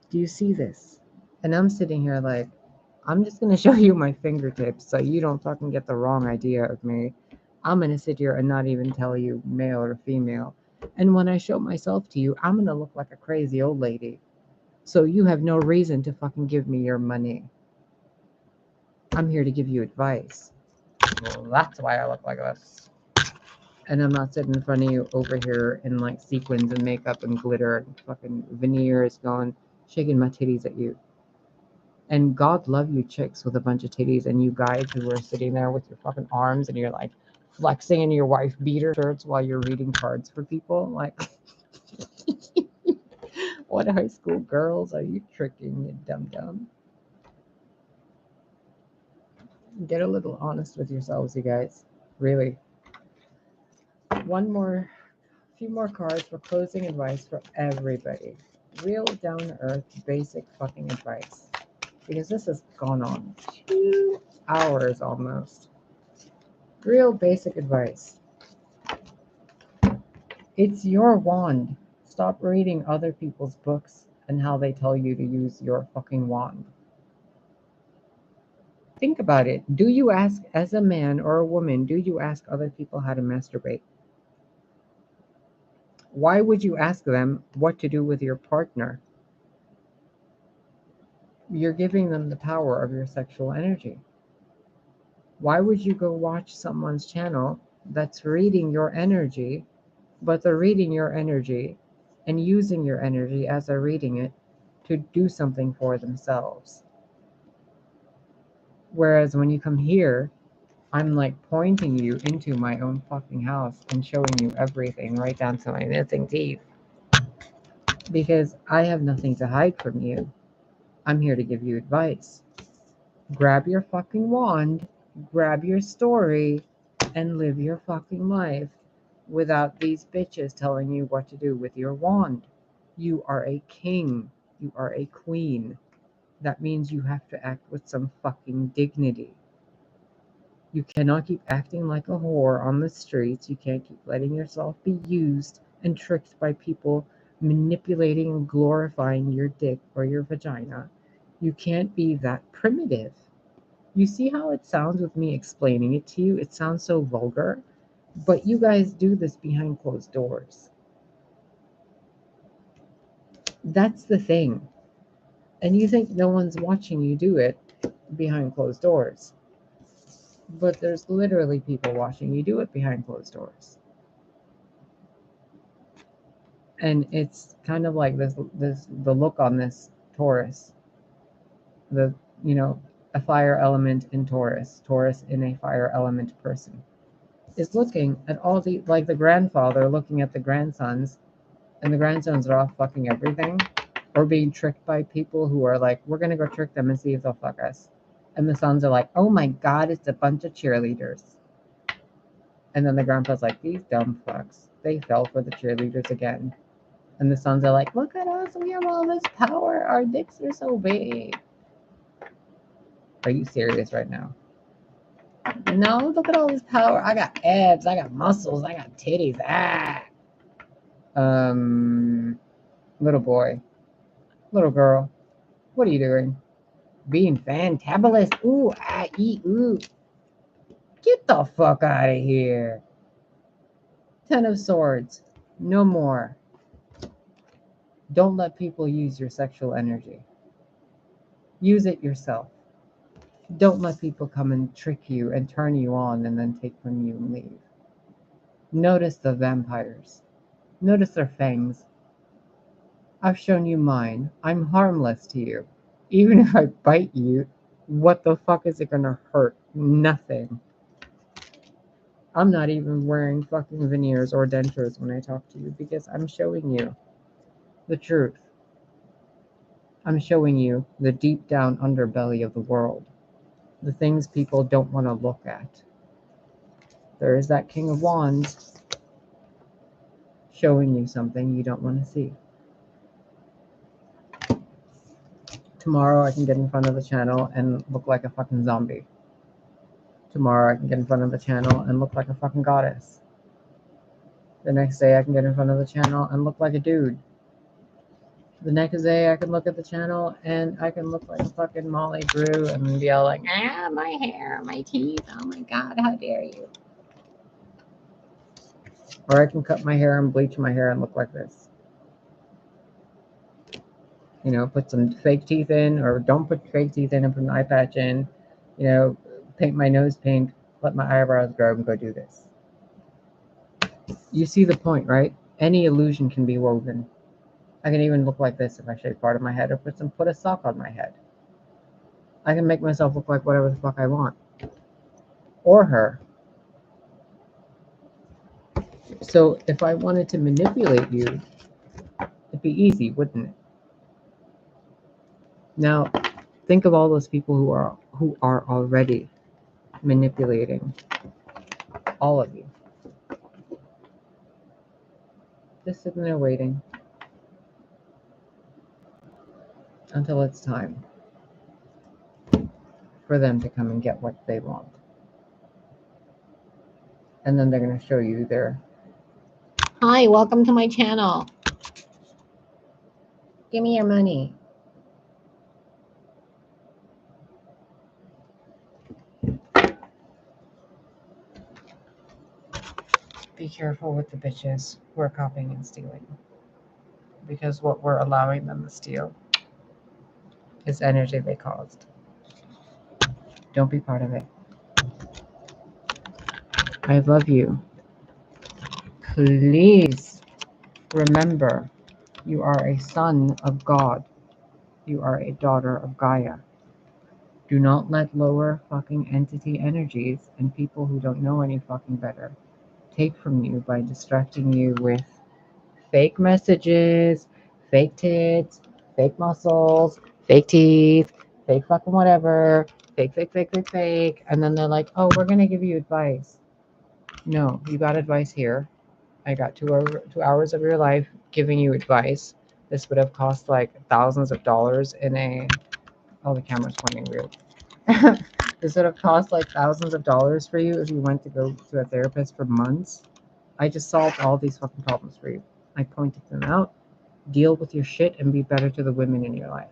Do you see this? And I'm sitting here like, I'm just going to show you my fingertips so you don't fucking get the wrong idea of me. I'm going to sit here and not even tell you male or female. And when I show myself to you, I'm going to look like a crazy old lady. So you have no reason to fucking give me your money. I'm here to give you advice. Well, that's why I look like this. And I'm not sitting in front of you over here in like sequins and makeup and glitter and fucking veneers going, shaking my titties at you. And God love you chicks with a bunch of titties and you guys who are sitting there with your fucking arms and you're like flexing in your wife beater shirts while you're reading cards for people. Like, what high school girls are you tricking, you dum-dum? Get a little honest with yourselves, you guys. Really. Few more cards for closing advice for everybody. Real down-to-earth, basic fucking advice. Because this has gone on 2 hours almost. Real basic advice. It's your wand. Stop reading other people's books and how they tell you to use your fucking wand. Think about it. Do you ask, as a man or a woman, do you ask other people how to masturbate? Why would you ask them what to do with your partner? You're giving them the power of your sexual energy. Why would you go watch someone's channel that's reading your energy, but they're reading your energy and using your energy as they're reading it to do something for themselves? Whereas when you come here, I'm like pointing you into my own fucking house and showing you everything right down to my missing teeth. Because I have nothing to hide from you. I'm here to give you advice. Grab your fucking wand, grab your story, and live your fucking life without these bitches telling you what to do with your wand. You are a king. You are a queen. That means you have to act with some fucking dignity. You cannot keep acting like a whore on the streets. You can't keep letting yourself be used and tricked by people manipulating and glorifying your dick or your vagina. You can't be that primitive. You see how it sounds with me explaining it to you? It sounds so vulgar, but you guys do this behind closed doors. That's the thing. And you think no one's watching you do it behind closed doors. But there's literally people watching you do it behind closed doors. And it's kind of like the look on this Taurus. The, a fire element in Taurus in a fire element person, is looking at all like the grandfather looking at the grandsons, and the grandsons are all fucking everything, or being tricked by people who are like, we're gonna go trick them and see if they'll fuck us. And the sons are like, oh my god, it's a bunch of cheerleaders. And then the grandpa's like, these dumb fucks, they fell for the cheerleaders again. And the sons are like, look at us, we have all this power, our dicks are so big. Are you serious right now? No, look at all this power. I got abs, I got muscles, I got titties. Little boy, little girl, what are you doing? Being fantabulous. Ooh, ah, ooh. Get the fuck out of here. 10 of Swords. No more. Don't let people use your sexual energy. Use it yourself. Don't let people come and trick you and turn you on and then take from you and leave. Notice the vampires. Notice their fangs. I've shown you mine. I'm harmless to you. Even if I bite you, what the fuck is it gonna hurt? Nothing. I'm not even wearing fucking veneers or dentures when I talk to you because I'm showing you the truth. I'm showing you the deep down underbelly of the world. The things people don't want to look at. There is that King of Wands showing you something you don't want to see. Tomorrow I can get in front of the channel and look like a fucking zombie. Tomorrow I can get in front of the channel and look like a fucking goddess. The next day I can get in front of the channel and look like a dude. The next day I can look at the channel and I can look like fucking Molly Brew and be all like, ah, my hair, my teeth, oh my god, how dare you. Or I can cut my hair and bleach my hair and look like this. You know, put some fake teeth in, or don't put fake teeth in and put an eye patch in. You know, paint my nose pink, let my eyebrows grow and go do this. You see the point, right? Any illusion can be woven. I can even look like this if I shave part of my head or put a sock on my head. I can make myself look like whatever the fuck I want. Or her. So if I wanted to manipulate you, it'd be easy, wouldn't it? Now, think of all those people who are already manipulating all of you. Just sitting there waiting until it's time for them to come and get what they want. And then they're going to show you their, hi, welcome to my channel. Give me your money. Be careful with the bitches who are copying and stealing. Because what we're allowing them to steal is energy they caused. Don't be part of it. I love you. Please remember, you are a son of God. You are a daughter of Gaia. Do not let lower fucking entity energies and people who don't know any fucking better take from you by distracting you with fake messages, fake tits, fake muscles, fake teeth, fake fucking whatever, fake. And then they're like, oh, we're going to give you advice. No, you got advice here. I got 2 hours of your life giving you advice. This would have cost like thousands of dollars in a... Oh, the camera's pointing weird. This would have cost like thousands of dollars for you if you went to go to a therapist for months. I just solved all these fucking problems for you. I pointed them out. Deal with your shit and be better to the women in your life.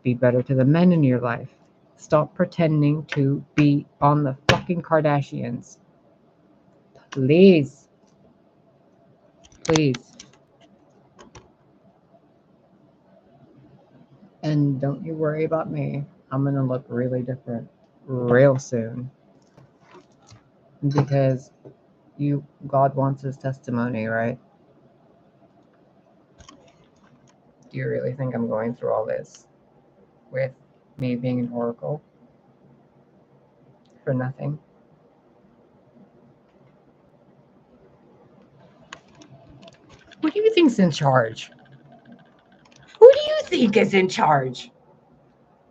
Be better to the men in your life. Stop pretending to be on the fucking Kardashians. Please. Please. And don't you worry about me. I'm going to look really different real soon. Because God wants his testimony, right? Do you really think I'm going through all this with me being an oracle for nothing? Who do you think's in charge? Who do you think is in charge?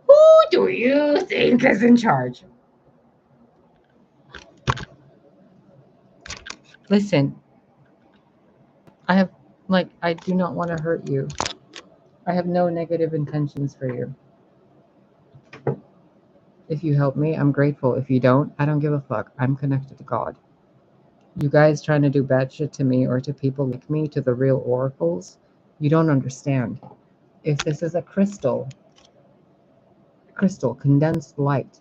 Who do you think is in charge? Listen, I do not want to hurt you. I have no negative intentions for you. If you help me, I'm grateful. If you don't, I don't give a fuck. I'm connected to God. You guys trying to do bad shit to me or to people like me, to the real oracles, you don't understand. If this is a crystal, condensed light,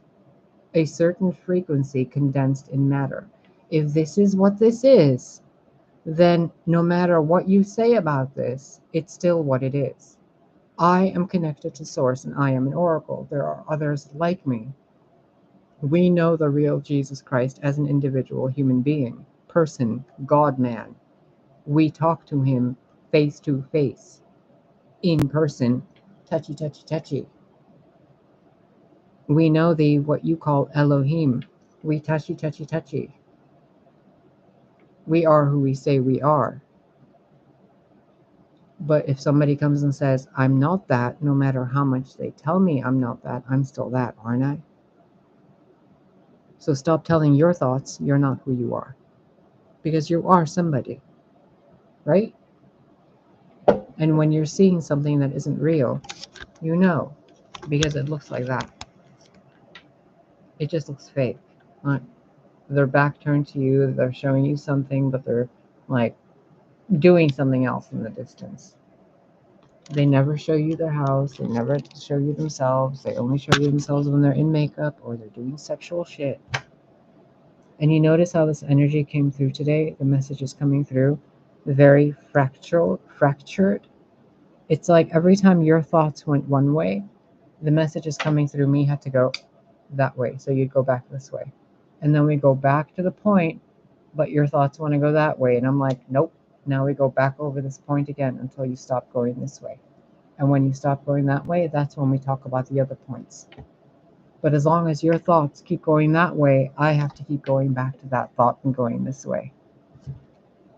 a certain frequency condensed in matter. If this is what this is, then no matter what you say about this, it's still what it is. I am connected to Source and I am an oracle. There are others like me. We know the real Jesus Christ as an individual human being, person, God-man. We talk to him face to face, in person, touchy. We know the what you call Elohim. We touchy, touchy, touchy. We are who we say we are. But if somebody comes and says, I'm not that, no matter how much they tell me I'm not that, I'm still that, aren't I? So stop telling your thoughts you're not who you are. Because you are somebody, right? And when you're seeing something that isn't real, you know, because it looks like that. It just looks fake. Like their back turned to you, they're showing you something, but they're like doing something else in the distance. They never show you their house, they never show you themselves, they only show you themselves when they're in makeup or they're doing sexual shit. And you notice how this energy came through today? The message is coming through very fractured. It's like every time your thoughts went one way, the message is coming through me had to go that way. So you'd go back this way. And then we go back to the point, but your thoughts want to go that way. And I'm like, nope. Now we go back over this point again until you stop going this way. And when you stop going that way, that's when we talk about the other points. But as long as your thoughts keep going that way, I have to keep going back to that thought and going this way.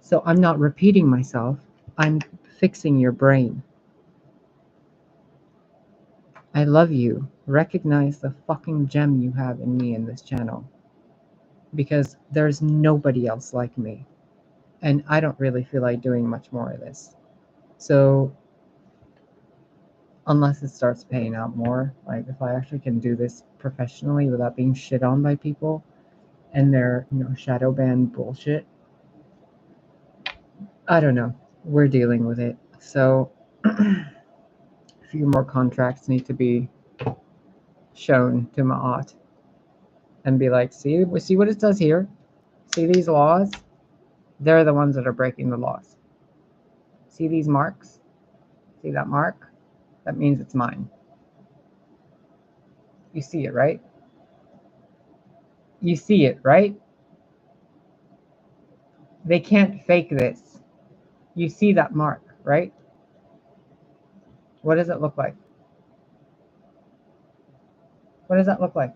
So I'm not repeating myself. I'm fixing your brain. I love you. Recognize the fucking gem you have in me in this channel. Because there's nobody else like me. And I don't really feel like doing much more of this. So unless it starts paying out more, like if I actually can do this professionally without being shit on by people and their, shadow ban bullshit, I don't know. We're dealing with it. So a few more contracts need to be shown to Ma'at and be like, see what it says here? See these laws? They're the ones that are breaking the laws. See these marks? See that mark? That means it's mine. You see it, right? You see it, right? They can't fake this. You see that mark, right? What does it look like? What does that look like?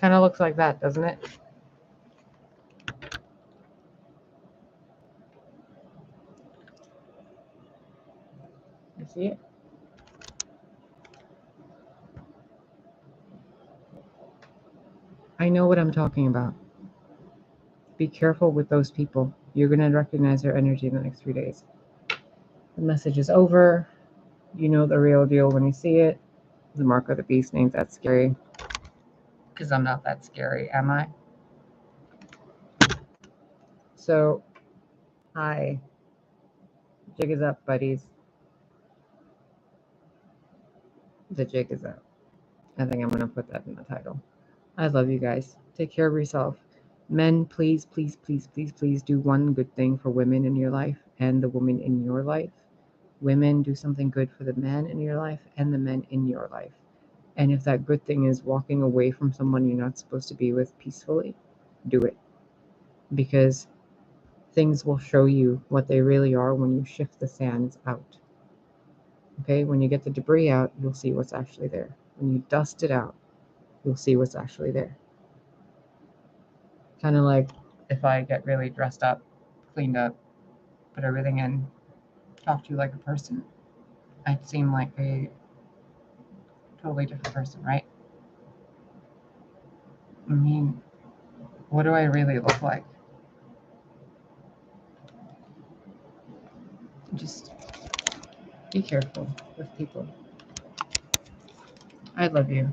Kind of looks like that, doesn't it? You see it? I know what I'm talking about. Be careful with those people. You're going to recognize their energy in the next 3 days. The message is over. You know the real deal when you see it. The mark of the beast ain't that scary. Because I'm not that scary, am I? So, hi. Jig is up, buddies. The jig is up. I think I'm going to put that in the title. I love you guys. Take care of yourself. Men, please, please, please, please, please do one good thing for women in your life and the woman in your life. Women, do something good for the man in your life and the men in your life. And if that good thing is walking away from someone you're not supposed to be with peacefully, do it. Because things will show you what they really are when you shift the sands out. Okay? When you get the debris out, you'll see what's actually there. When you dust it out, you'll see what's actually there. Kind of like if I get really dressed up, cleaned up, put everything in, talk to you like a person, I'd seem like a totally different person, right? I mean, what do I really look like? Just be careful with people. I love you.